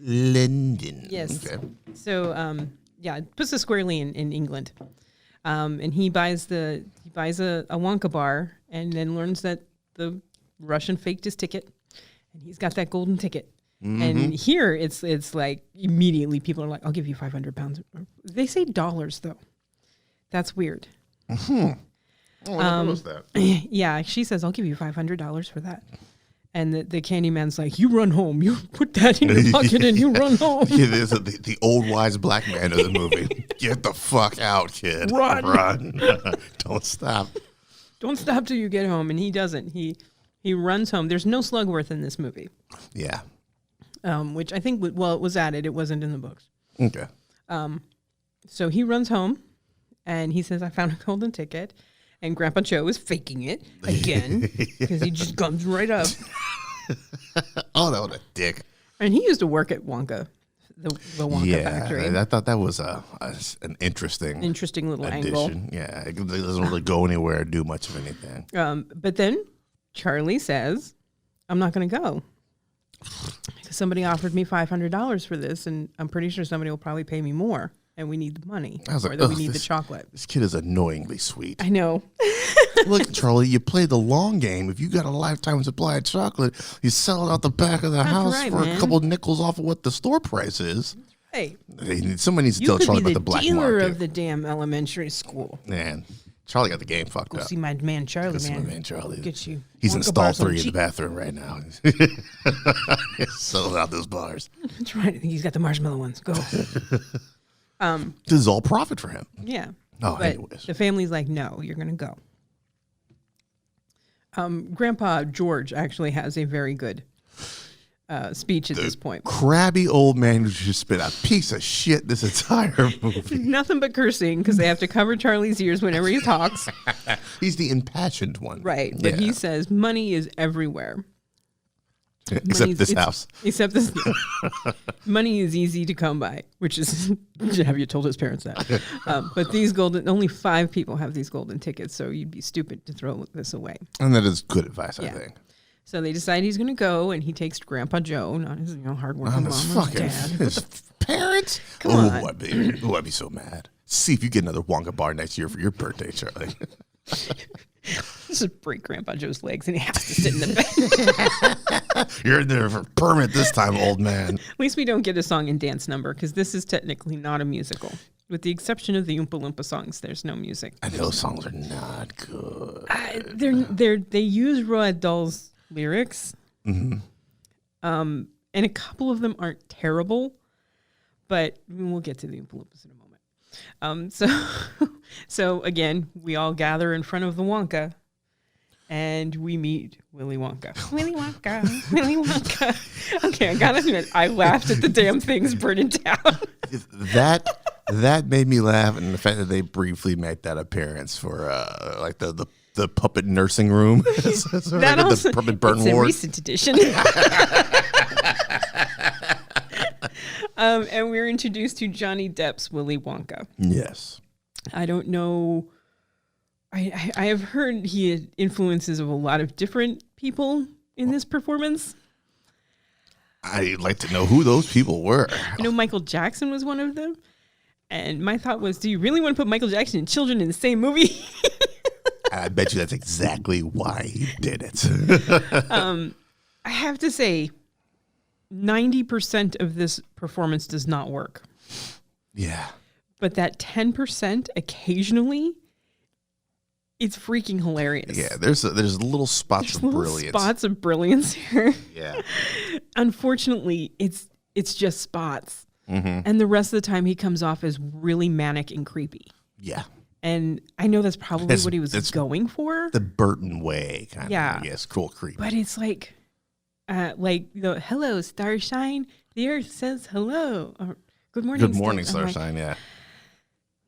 London. Yes. Okay. So it puts us squarely in England. And he buys a Wonka bar and then learns that the Russian faked his ticket and he's got that golden ticket. Mm-hmm. And here it's like immediately people are like, I'll give you 500 pounds. They say dollars though. That's weird. Mm-hmm. Oh, what was that? Yeah, she says, I'll give you $500 for that. And the Candyman's like, you run home. You put that in your pocket and you run home. Yeah, there's the old wise black man of the movie. Get the fuck out, kid. Run. Don't stop. Don't stop till you get home. And he doesn't. He runs home. There's no Slugworth in this movie. Yeah. Which I think, it was added. It wasn't in the books. Okay. So he runs home and he says, I found a golden ticket. And Grandpa Joe is faking it again because he just comes right up. Oh, that was a dick. And he used to work at Wonka, the Wonka factory. I thought that was an interesting little addition. angle. Yeah, it doesn't really go anywhere or do much of anything. But then Charlie says, I'm not going to go. Because somebody offered me $500 for this, and I'm pretty sure somebody will probably pay me more. And we need the money. I was like, we need the chocolate. This kid is annoyingly sweet. I know. Look, Charlie, you play the long game. If you got a lifetime supply of chocolate, you sell it out the back of the house for a couple of nickels off of what the store price is. Hey, somebody needs to tell Charlie about the black market. You could be the dealer of the damn elementary school. Man, Charlie got the game fucked up. See my man Charlie, See my man Charlie. Look at you. He's in stall 3 in the bathroom right now. He's selling out those bars. That's right. He's got the marshmallow ones. Go. This is all profit for him. Yeah. Oh, but anyways. The family's like, no, you're going to go. Grandpa George actually has a very good speech at this point. Crabby old man who just spit a piece of shit this entire movie. Nothing but cursing because they have to cover Charlie's ears whenever he talks. He's the impassioned one. Right. But he says money is everywhere. Except this house. Except this. Money is easy to come by, which is, have you told his parents that? But these only 5 people have these golden tickets, so you'd be stupid to throw this away. And that is good advice, I think. So they decide he's going to go, and he takes Grandpa Joe, not his hardworking mom or dad. His parents? Come on. I'd be so mad. See if you get another Wonka bar next year for your birthday, Charlie. Just break Grandpa Joe's legs and he has to sit in the bed. You're in there for permit this time, old man. At least we don't get a song and dance number because this is technically not a musical. With the exception of the Oompa Loompa songs, there's no music. And those songs are not good. They use Roald Dahl's lyrics. Mm-hmm. And a couple of them aren't terrible, but we'll get to the Oompa Loompas in a moment. So again, we all gather in front of the Wonka, and we meet Willy Wonka. Willy Wonka, Willy Wonka. Okay, I gotta admit, I laughed at the damn things burning down. That made me laugh, and the fact that they briefly made that appearance for like the puppet nursing room. That also, the puppet burn it's ward. a recent edition. And we're introduced to Johnny Depp's Willy Wonka. Yes. I don't know. I have heard he had influences of a lot of different people in this performance. I'd like to know who those people were. I know Michael Jackson was one of them. And my thought was, do you really want to put Michael Jackson and children in the same movie? I bet you that's exactly why he did it. I have to say, 90% of this performance does not work. Yeah. But that 10% occasionally, it's freaking hilarious. Yeah, there's little spots of brilliance. Spots of brilliance here. Yeah. Unfortunately, it's just spots. Mm-hmm. And the rest of the time he comes off as really manic and creepy. Yeah. And I know that's probably what he was going for. The Burton way, kind of. Yeah. Yes, cool, creepy. But it's like the hello, starshine. The earth says hello. Or, good morning. Good morning, starshine. Like, yeah.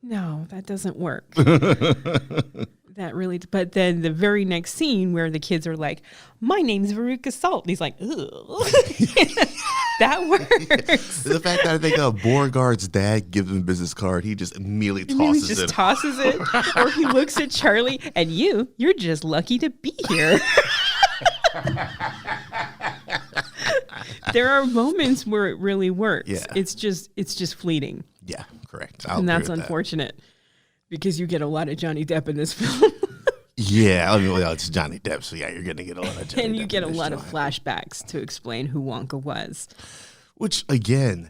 No, that doesn't work. That really. But then the very next scene where the kids are like, "My name's Veruca Salt," and he's like, "Ugh." That works. The fact that I think Beauregard's dad gives him a business card, he just immediately tosses it. Or he looks at Charlie and you're just lucky to be here. There are moments where it really works. Yeah. It's just fleeting. Yeah, correct. And that's unfortunate because you get a lot of Johnny Depp in this film. Yeah, I mean, well, it's Johnny Depp, so yeah, you're going to get a lot of Johnny Depp. And you get a lot of flashbacks to explain who Wonka was. Which, again,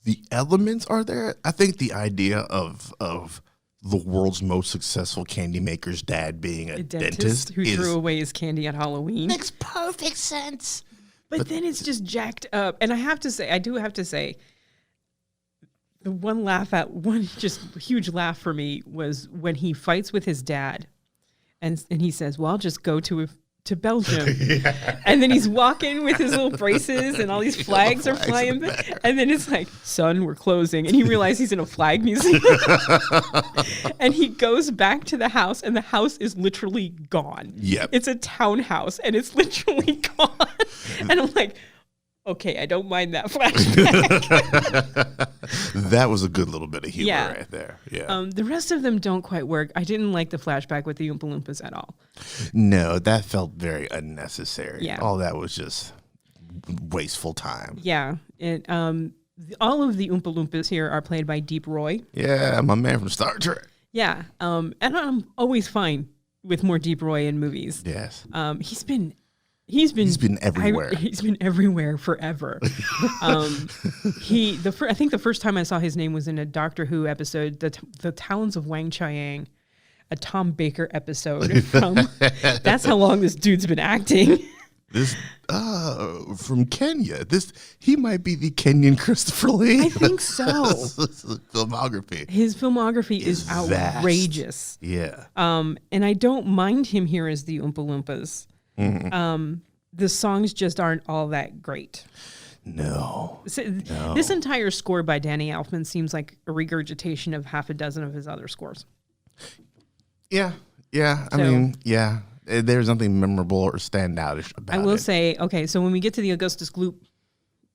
the elements are there. I think the idea of the world's most successful candy maker's dad being a dentist who threw away his candy at Halloween makes perfect sense. But then it's just jacked up. And I do have to say, the one just huge laugh for me was when he fights with his dad. And he says, well, I'll just go to Belgium. Yeah. And then he's walking with his little braces and all these flags are flying. And then it's like, son, we're closing. And he realizes he's in a flag museum. And he goes back to the house and the house is literally gone. Yep. It's a townhouse and it's literally gone. And I'm like, okay, I don't mind that flashback. That was a good little bit of humor right there. Yeah. The rest of them don't quite work. I didn't like the flashback with the Oompa Loompas at all. No, that felt very unnecessary. Yeah. All that was just wasteful time. Yeah. All of the Oompa Loompas here are played by Deep Roy. Yeah, my man from Star Trek. Yeah. And I'm always fine with more Deep Roy in movies. Yes. He's been everywhere. He's been everywhere forever. I think the first time I saw his name was in a Doctor Who episode, the Talons of Wang Chiang, a Tom Baker episode. That's how long this dude's been acting. This from Kenya. He might be the Kenyan Christopher Lee. I think so. Filmography. His filmography is outrageous. Yeah. And I don't mind him here as the Oompa Loompas. Mm-hmm. The songs just aren't all that great. No. This entire score by Danny Elfman seems like a regurgitation of half a dozen of his other scores. Yeah. I mean, there's nothing memorable or standoutish about it. I will say, okay, so when we get to the Augustus Gloop,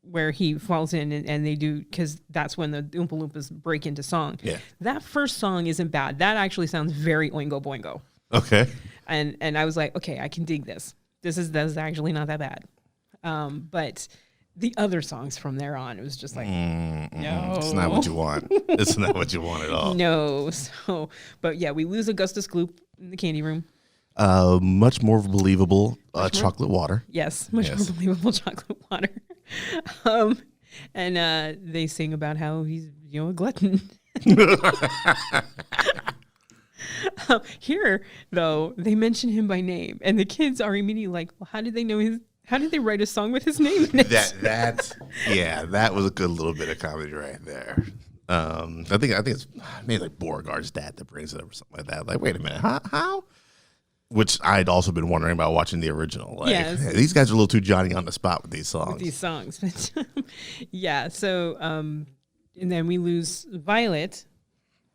where he falls in and they do, because that's when the Oompa Loompas break into song. Yeah. That first song isn't bad. That actually sounds very Oingo Boingo. Okay. And I was like, okay, I can dig this. This is actually not that bad. But the other songs from there on, it was just like, no. It's not what you want. It's not what you want at all. No. So, but yeah, we lose Augustus Gloop in the candy room. Much more believable chocolate water. Yes, much more believable chocolate water. And they sing about how he's, a glutton. Here, though, they mention him by name, and the kids are immediately like, "Well, how did they know his? How did they write a song with his name in it?" That was a good little bit of comedy right there. I think it's maybe like Beauregard's dad that brings it up or something like that. Like, wait a minute, how? Which I'd also been wondering about watching the original. Like, yes. These guys are a little too Johnny on the spot with these songs. Yeah. So, and then we lose Violet,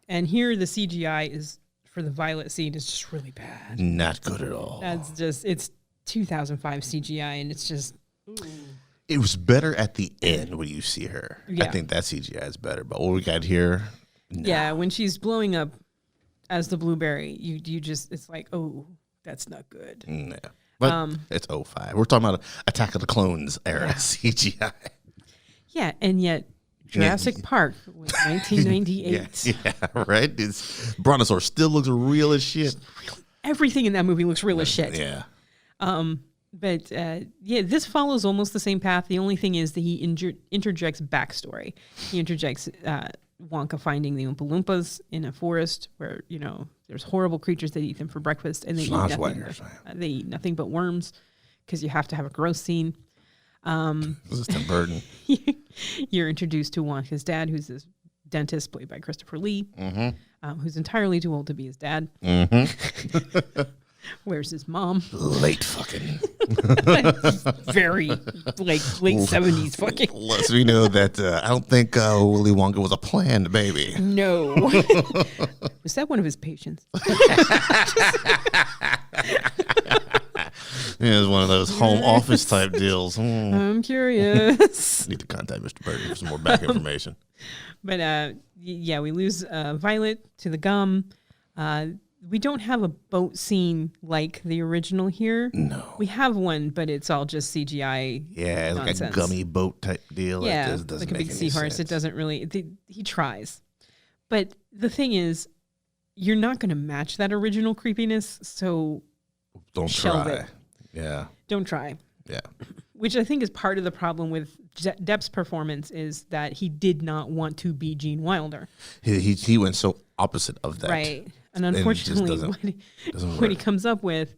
and here the CGI is. For the Violet scene is just really bad. Not good at all. It's 2005 CGI and it's just. Ooh. It was better at the end when you see her. Yeah. I think that CGI is better. But what we got here, no. Yeah, when she's blowing up as the blueberry, you just, it's like, oh, that's not good. No. But it's 05. We're talking about Attack of the Clones era CGI. Yeah, and yet Jurassic Park was 1998. Yeah, right? Brontosaurus still looks real as shit. Everything in that movie looks real as shit. Yeah. But this follows almost the same path. The only thing is that he interjects backstory. He interjects Wonka finding the Oompa Loompas in a forest where, there's horrible creatures that eat them for breakfast, and they eat nothing but worms because you have to have a gross scene. This is Tim Burton. You're introduced to Wonka's dad, who's this dentist played by Christopher Lee, Mm-hmm. who's entirely too old to be his dad. Mm-hmm. Where's his mom? Late fucking. Very like late 70s fucking. Lets me know that I don't think Willy Wonka was a planned baby. No. Was that one of his patients? Yeah, it's one of those home office type deals. I'm curious. Need to contact Mr. Burton for some more back information. But yeah, we lose Violet to the gum. We don't have a boat scene like the original here. No. We have one, but it's all just CGI. Yeah, it's nonsense. like a gummy boat type deal. Yeah, It doesn't like a make big any seahorse. sense. It doesn't really. He tries, but the thing is, you're not going to match that original creepiness. So Don't shelve try. it. Yeah. Don't try. Yeah. Which I think is part of the problem with Depp's performance is that he did not want to be Gene Wilder. He went so opposite of that. Right. And it just unfortunately, doesn't what he work. comes up with,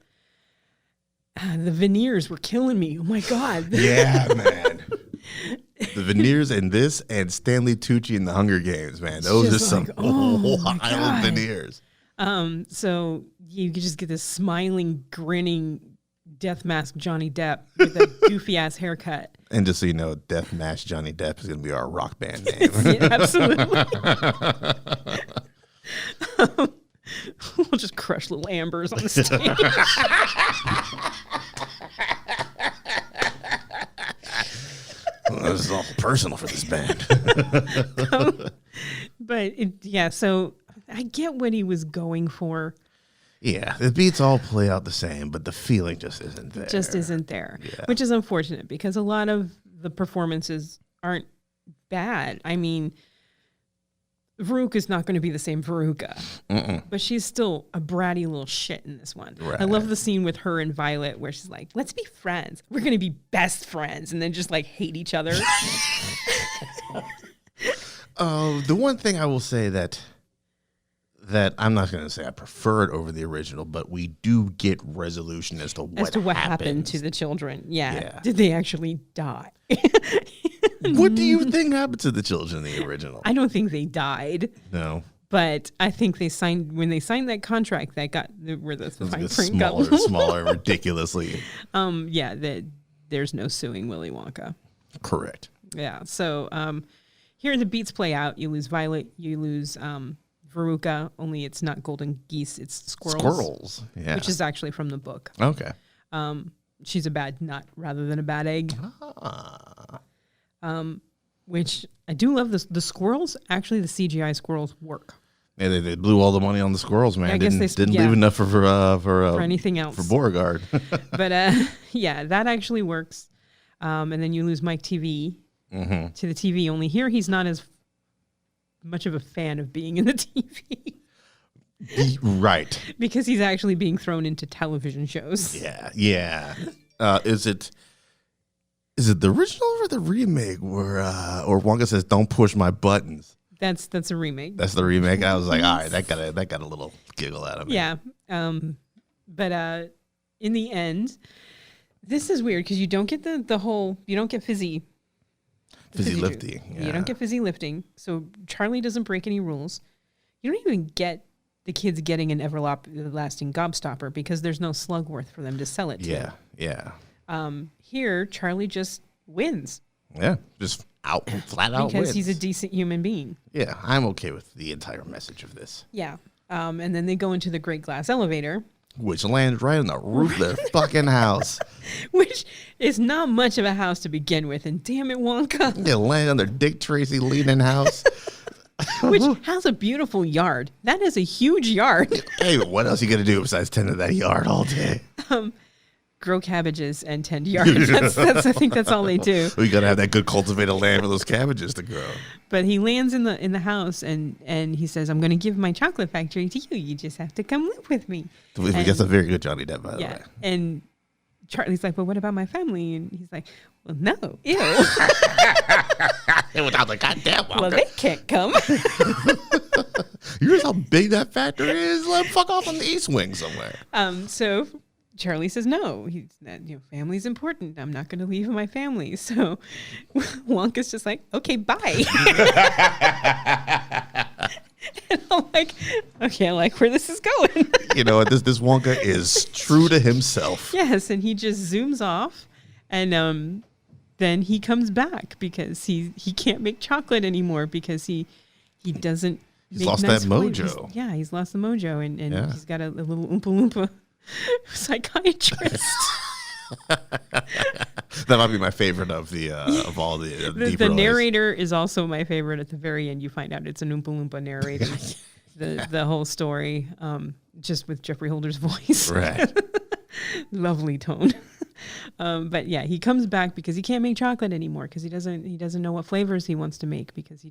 the veneers were killing me. Oh my God. Yeah, man. The veneers in this and Stanley Tucci in the Hunger Games, man. Those are just some like, oh my wild God. veneers. So you could just get this smiling, grinning death mask Johnny Depp with a goofy ass haircut. And just so you know, Death Mash Johnny Depp is going to be our rock band name. Yeah, absolutely. We'll just crush little ambers on the stage. This is all personal for this band. But so I get what he was going for. Yeah, the beats all play out the same, but the feeling just isn't there. Just isn't there, Yeah. which is unfortunate because a lot of the performances aren't bad. I mean, Veruca's not going to be the same Veruca, but she's still a bratty little shit in this one. Right. I love the scene with her and Violet where she's like, let's be friends. We're going to be best friends. And then just like hate each other. The one thing I will say that I'm not going to say I prefer it over the original, but we do get resolution as to what happened to the children. Yeah. Yeah. Did they actually die? What do you think happened to the children in the original? I don't think they died. No. But I think when they signed that contract, that got where the It was fine like print got smaller, ridiculously. Yeah, that there's no suing Willy Wonka. Correct. Yeah. So here the beats play out. You lose Violet. You lose Veruca. Only it's not golden geese. It's squirrels. Squirrels. Yeah. Which is actually from the book. Okay. She's a bad nut rather than a bad egg. Which I do love. The squirrels. Actually, the CGI squirrels work. Yeah, they blew all the money on the squirrels, man. I guess didn't leave enough for anything else. For Beauregard. But yeah, that actually works. And then you lose Mike TV to the TV. Only here he's not as much of a fan of being in the TV. Right. Because he's actually being thrown into television shows. Yeah. Yeah. Is it the original or the remake where or Wonka says, "Don't push my buttons"? That's a remake. That's the remake. I was like, all right, that got a little giggle out of me. Yeah. But in the end, this is weird because you don't get you don't get fizzy lifting. Yeah. You don't get fizzy lifting. So Charlie doesn't break any rules. You don't even get the kids getting an everlasting gobstopper because there's no Slugworth for them to sell it to. Yeah. Yeah. Here, Charlie just wins. Yeah. Just flat out because wins. he's a decent human being. Yeah, I'm okay with the entire message of this. Yeah. And then they go into the great glass elevator. Which lands right on the roof of their fucking house. Which is not much of a house to begin with. And damn it, Wonka. They land on their Dick Tracy leaning house. Which has a beautiful yard. That is a huge yard. Hey, what else you gonna do besides tend to that yard all day? Grow cabbages and tend yards. I think that's all they do. We gotta have that good cultivated land for those cabbages to grow. But he lands in the house and he says, "I'm going to give my chocolate factory to you. You just have to come live with me." That's a very good Johnny Depp, by the way. And Charlie's like, "Well, what about my family?" And he's like, "Well, no, ew." Without the goddamn Wonka. Well, they can't come. You realize how big that factory is? Let him fuck off on the East Wing somewhere. So Charlie says no. He's not, family's important. I'm not going to leave my family. So Wonka's just like, okay, bye. can't like where this is going. You know, this Wonka is true to himself. Yes, and he just zooms off, and then he comes back because he can't make chocolate anymore because he doesn't. He's lost that mojo. He's lost the mojo, and he's got a little Oompa Loompa psychiatrist. That might be my favorite of the of all the the narrator is also my favorite. At the very end, you find out it's an Oompa Loompa narrating the whole story, just with Jeffrey Holder's voice. Right. Lovely tone. But yeah, he comes back because he can't make chocolate anymore because he doesn't know what flavors he wants to make because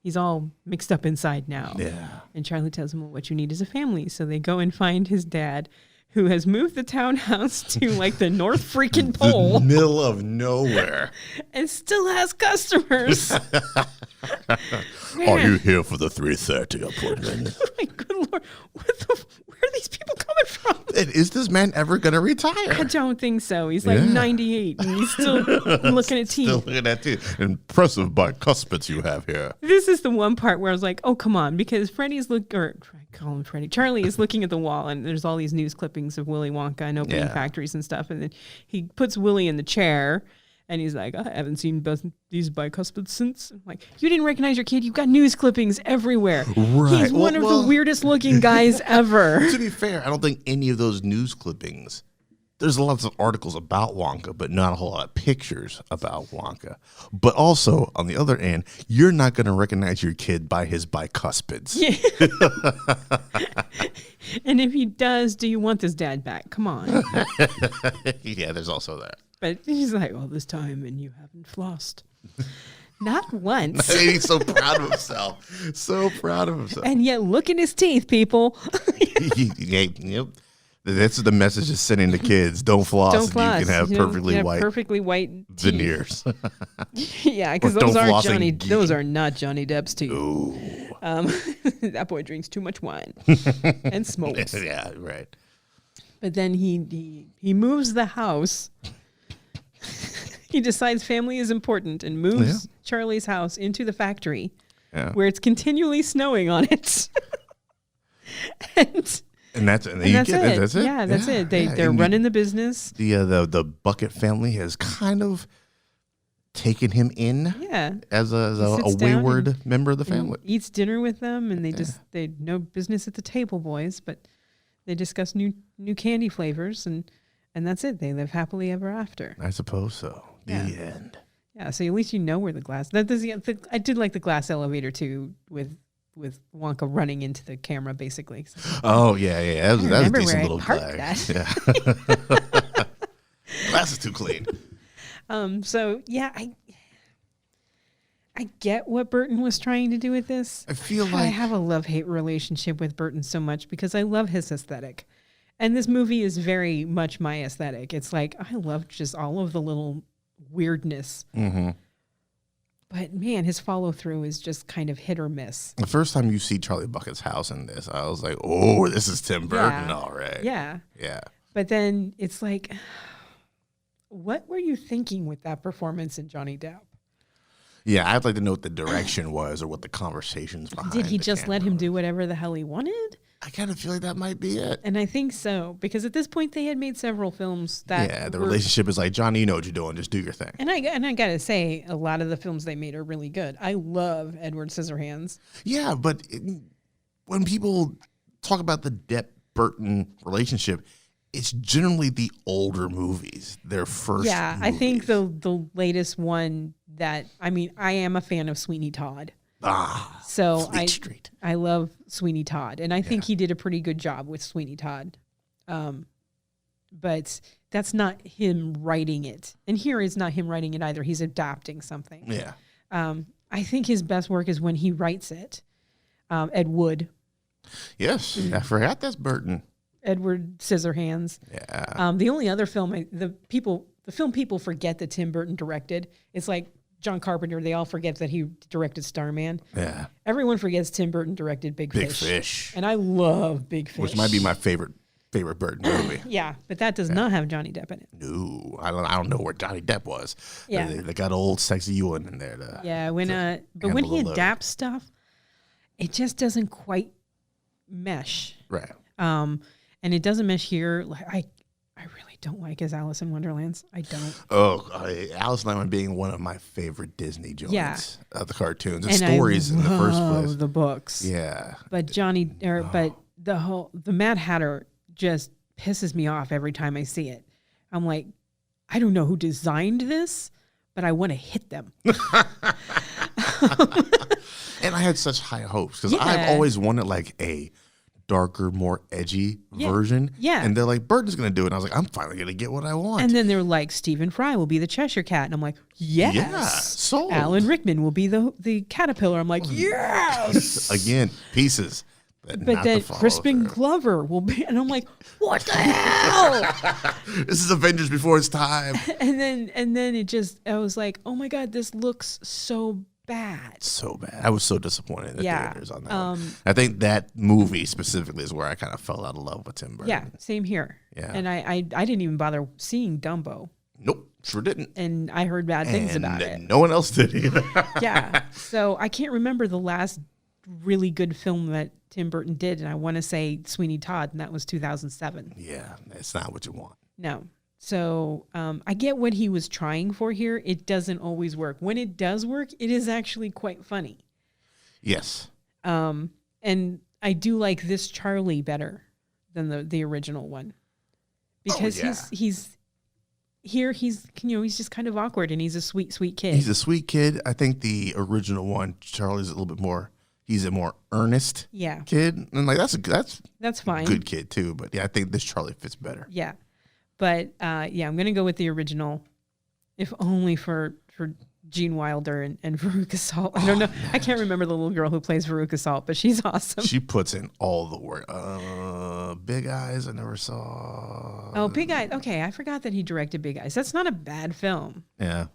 he's all mixed up inside now. Yeah. And Charlie tells him, well, what you need is a family. So they go and find his dad, who has moved the townhouse to like the North freaking Pole. The middle of nowhere. And still has customers. Are you here for the 3:30 appointment? My good Lord. Where are these people coming from? And is this man ever going to retire? I don't think so. He's like 98 and he's still looking at teeth. Still looking at teeth. Impressive bicuspids you have here. This is the one part where I was like, oh, come on. Because Charlie is looking at the wall and there's all these news clippings of Willy Wonka and opening factories and stuff. And then he puts Willy in the chair and he's like, I haven't seen these bicuspids since. I'm like, you didn't recognize your kid. You've got news clippings everywhere. Right. He's one of the weirdest looking guys ever. To be fair, I don't think any of those news clippings, there's lots of articles about Wonka, but not a whole lot of pictures about Wonka. But also, on the other end, you're not going to recognize your kid by his bicuspids. Yeah. And if he does, do you want this dad back? Come on. Yeah, there's also that. But he's like, all this time and you haven't flossed. Not once. He's so proud of himself. So proud of himself. And yet, look at his teeth, people. Yep. That's the message is sending to kids. Don't floss. Don't floss. You can have perfectly white veneers. Yeah, because those are not Johnny Depp's teeth. Ooh. That boy drinks too much wine and smokes. Yeah, right. But then he moves the house. He decides family is important and moves Charlie's house into the factory where it's continually snowing on it. And that's it. Yeah, that's it. They're running the business. The Bucket family has kind of taken him in as a wayward member of the family. Eats dinner with them, and they no business at the table, boys, but they discuss new candy flavors, and that's it. They live happily ever after. I suppose so. The end. Yeah, so at least you know where the glass. I did like the glass elevator too, with Wonka running into the camera, basically. So, oh yeah, that was a decent little gag. Yeah. Glass is too clean. So yeah, I get what Burton was trying to do with this. I feel like I have a love-hate relationship with Burton so much because I love his aesthetic. And this movie is very much my aesthetic. It's like, I love just all of the little weirdness. Mm-hmm. But man, his follow-through is just kind of hit or miss. The first time you see Charlie Bucket's house in this, I was like, oh, this is Tim Burton, all right. Yeah. Yeah. But then it's like, what were you thinking with that performance in Johnny Depp? Yeah, I'd like to know what the direction was or what the conversations behind. Did he just let him do whatever the hell he wanted? I kind of feel like that might be it. And I think so, because at this point they had made several films that relationship is like, Johnny, you know what you're doing, just do your thing. And I gotta say, a lot of the films they made are really good. I love Edward Scissorhands. Yeah, but when people talk about the Depp-Burton relationship, it's generally the older movies, their first movies. I think the latest one that, I am a fan of Sweeney Todd. So Fleet Street. I love Sweeney Todd, and I think he did a pretty good job with Sweeney Todd. But that's not him writing it. And here is not him writing it either. He's adapting something. Yeah. I think his best work is when he writes it. Ed Wood. Yes, I forgot that's Burton. Edward Scissorhands. Yeah. The only other film the film people forget that Tim Burton directed. It's like John Carpenter. They all forget that he directed Starman. Yeah. Everyone forgets Tim Burton directed Big Fish. And I love Big Fish. Which might be my favorite Burton movie. Yeah, but that does not have Johnny Depp in it. No, I don't know where Johnny Depp was. Yeah. They got old sexy Ewan in there. When he adapts stuff, it just doesn't quite mesh. Right. And it doesn't mesh here. Like I really don't like his Alice in Wonderlands. I don't. Oh, Alice in Wonderland being one of my favorite Disney joints. Yeah. The cartoons and And stories I in the first love place. the books. Yeah. But but the Mad Hatter just pisses me off every time I see it. I'm like, I don't know who designed this, but I want to hit them. And I had such high hopes because Yeah. I've always wanted like a darker, more edgy version. Yeah. And they're like, Burton's going to do it. And I was like, I'm finally going to get what I want. And then they're like, Stephen Fry will be the Cheshire Cat. And I'm like, yes. Yeah, sold. Alan Rickman will be the caterpillar. I'm like, yes. Again, pieces. But But then Crispin Glover will be. And I'm like, what the hell? This is Avengers before its time. and then I was like, oh my God, this looks so bad. So bad. I was so disappointed in the theaters on that one. Um, I think that movie specifically is where I kind of fell out of love with Tim Burton. Yeah, same here. Yeah. And I didn't even bother seeing Dumbo. Nope, sure didn't. And I heard bad things about it. No one else did either. Yeah. So I can't remember the last really good film that Tim Burton did. And I want to say Sweeney Todd, and that was 2007. Yeah, it's not what you want. No. So I get what he was trying for here. It doesn't always work. When it does work, it is actually quite funny. Yes. And I do like this Charlie better than the original one. Because he's just kind of awkward and he's a sweet kid. He's a sweet kid. I think the original one, Charlie's a little bit more, he's a more earnest kid. And like that's fine. Good kid too. But yeah, I think this Charlie fits better. Yeah. But I'm going to go with the original, if only for Gene Wilder and Veruca Salt. I don't know. I can't remember the little girl who plays Veruca Salt, but she's awesome. She puts in all the work. Big Eyes, I never saw. Oh, Big Eyes. Okay, I forgot that he directed Big Eyes. That's not a bad film. Yeah.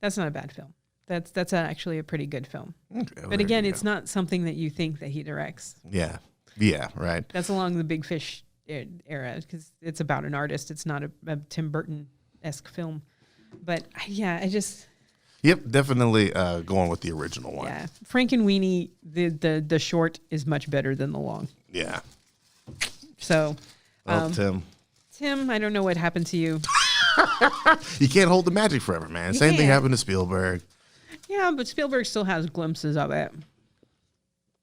That's not a bad film. That's actually a pretty good film. Okay, but again, it's not something that you think that he directs. Yeah. Yeah, right. That's along the Big Fish era because it's about an artist. It's not a Tim Burton-esque film. But I just... Yep, definitely going with the original one. Yeah, Frankenweenie, the short is much better than the long. Yeah. So... Tim. Tim, I don't know what happened to you. You can't hold the magic forever, man. Same thing happened to Spielberg. Yeah, but Spielberg still has glimpses of it.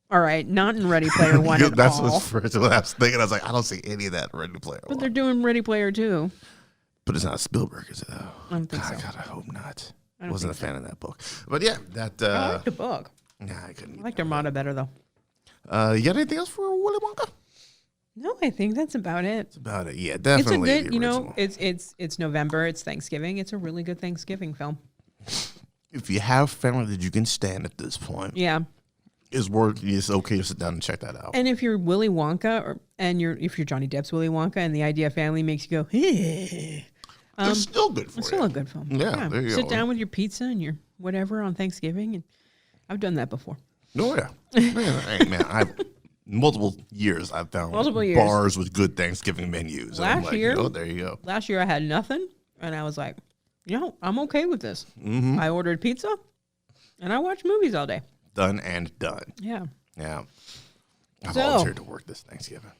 All right, not in Ready Player One at That's all. what I was thinking. I was like, I don't see any of that in Ready Player One. But they're doing Ready Player 2. But it's not Spielberg, is it, though? I don't think so. God, I hope not. I Wasn't a fan of that book. But yeah, that... I like the book. Nah, I couldn't. I liked Armada better, though. You got anything else for Willy Wonka? No, I think that's about it. That's about it. Yeah, definitely. It's a good, the original. it's November, it's Thanksgiving. It's a really good Thanksgiving film. If you have family that you can stand at this point, Yeah. it's okay to sit down and check that out. And if you're Willy Wonka, if you're Johnny Depp's Willy Wonka, and the idea of family makes you go, hey, it's still good for it's you. still a good film. Yeah, there you Sit go. down with your pizza and your whatever on Thanksgiving, and I've done that before. Oh yeah, man. I've multiple years I've found bars with good Thanksgiving menus. And I'm like, year, there you go. Last year I had nothing, and I was like, I'm okay with this. Mm-hmm. I ordered pizza, and I watched movies all day. Done and done. Yeah. Yeah. I volunteered to work this Thanksgiving.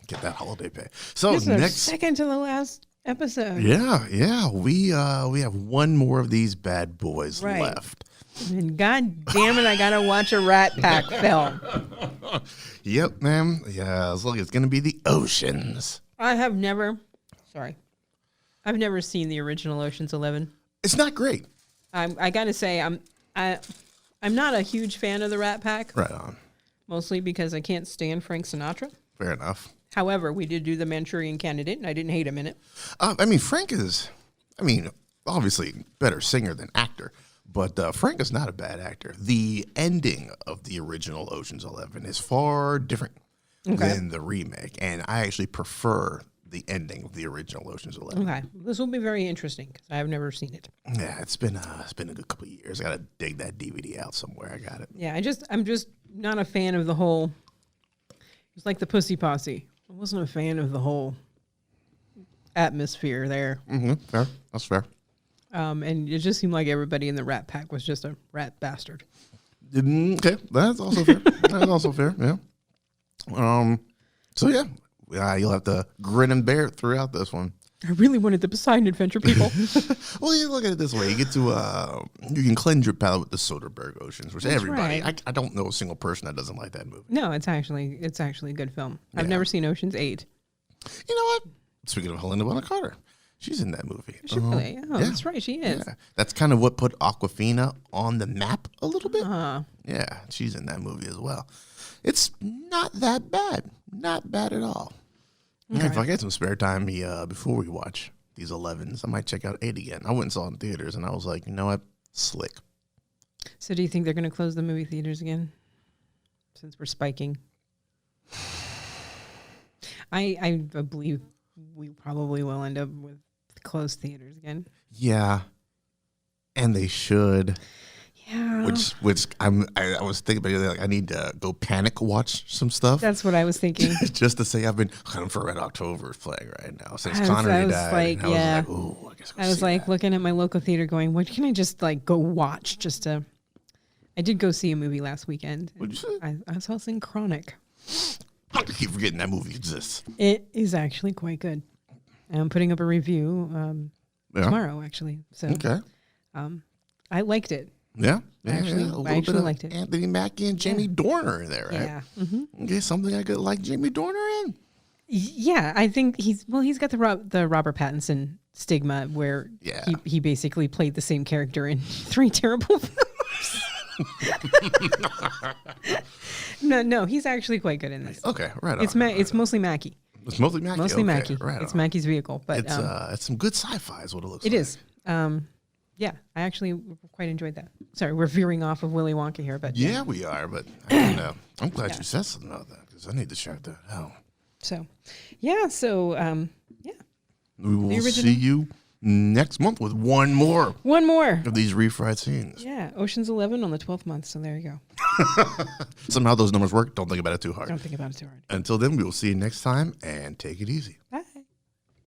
Get that holiday pay. So This is our next, second to the last episode. yeah, we have one more of these bad boys Right. left. And God damn it, I gotta watch a Rat Pack film. Yep, man. Yeah, as long as it's gonna be the oceans. I've never seen the original Ocean's 11. It's not great. I gotta say, I'm not a huge fan of the Rat Pack, Right on. mostly because I can't stand Frank Sinatra. Fair enough. However, we did do The Manchurian Candidate, and I didn't hate him in it. Frank is, obviously better singer than actor, but Frank is not a bad actor. The ending of the original Ocean's 11 is far different than the remake, and I actually prefer the ending of the original Ocean's 11. Okay, this will be very interesting because I have never seen it. Yeah, it's been a good couple of years. I gotta dig that DVD out somewhere. I got it. Yeah, I'm just not a fan of the whole. It's like the Pussy Posse. I wasn't a fan of the whole atmosphere there. Mm-hmm. Fair. That's fair. And it just seemed like everybody in the Rat Pack was just a rat bastard. Okay, that's also fair. That's also fair. Yeah. So yeah, you'll have to grin and bear it throughout this one. I really wanted the Poseidon Adventure, people. Well, you look at it this way: you get to you can cleanse your palate with the Soderbergh Oceans, which everybody. right. I don't know a single person that doesn't like that movie. No, it's actually a good film. I've Yeah. never seen Ocean's 8. You know what? Speaking of Helena Bonham Carter, she's in that movie. Is she really? Oh, yeah. that's right. She is. Yeah. That's kind of what put Aquafina on the map a little bit. Uh, Yeah, she's in that movie as well. It's not that bad. Not bad at all. Okay. If I get some spare time before we watch these 11s, I might check out 8 again. I went and saw it in theaters, and I was like, you know what? Slick. so do you think they're going to close the movie theaters again? Since we're spiking. I believe we probably will end up with closed theaters again. Yeah, and they should. Yeah. Which I was thinking about. Like, I need to go panic watch some stuff. That's what I was thinking. Just to say I've been kind of for Red October is playing right now since I was Connery like, died. And yeah. I was like, ooh, I guess I was like looking at my local theater going, what can I just like go watch just to... I did go see a movie last weekend. What'd you say? I saw Chronic. I keep forgetting that movie exists. It is actually quite good. I'm putting up a review tomorrow, actually. So Okay. I liked it. Yeah. I actually A little bit of liked it. Anthony Mackie and Jamie Dorner in there, right? Yeah. Mm-hmm. Okay, something I could like Jamie Dorner in. Yeah, I think he's got the Robert Pattinson stigma where Yeah. he basically played the same character in 3 terrible films. No, he's actually quite good in this. Okay, right on. It's mostly Mackie. It's mostly Mackie. Mostly okay, Mackie. Right It's on. Mackie's vehicle, but It's some good sci-fi is what it looks it like. is. Yeah, I actually quite enjoyed that. Sorry, we're veering off of Willy Wonka here, but Yeah, we are, but I don't know. I'm glad you said something about that because I need to check that out. So, yeah. So, yeah. We will original- see you next month with one more One more. of these refried scenes. Yeah, Ocean's 11 on the 12th month. So there you go. Somehow those numbers work. Don't think about it too hard. Don't think about it too hard. Until then, we will see you next time and take it easy. Bye.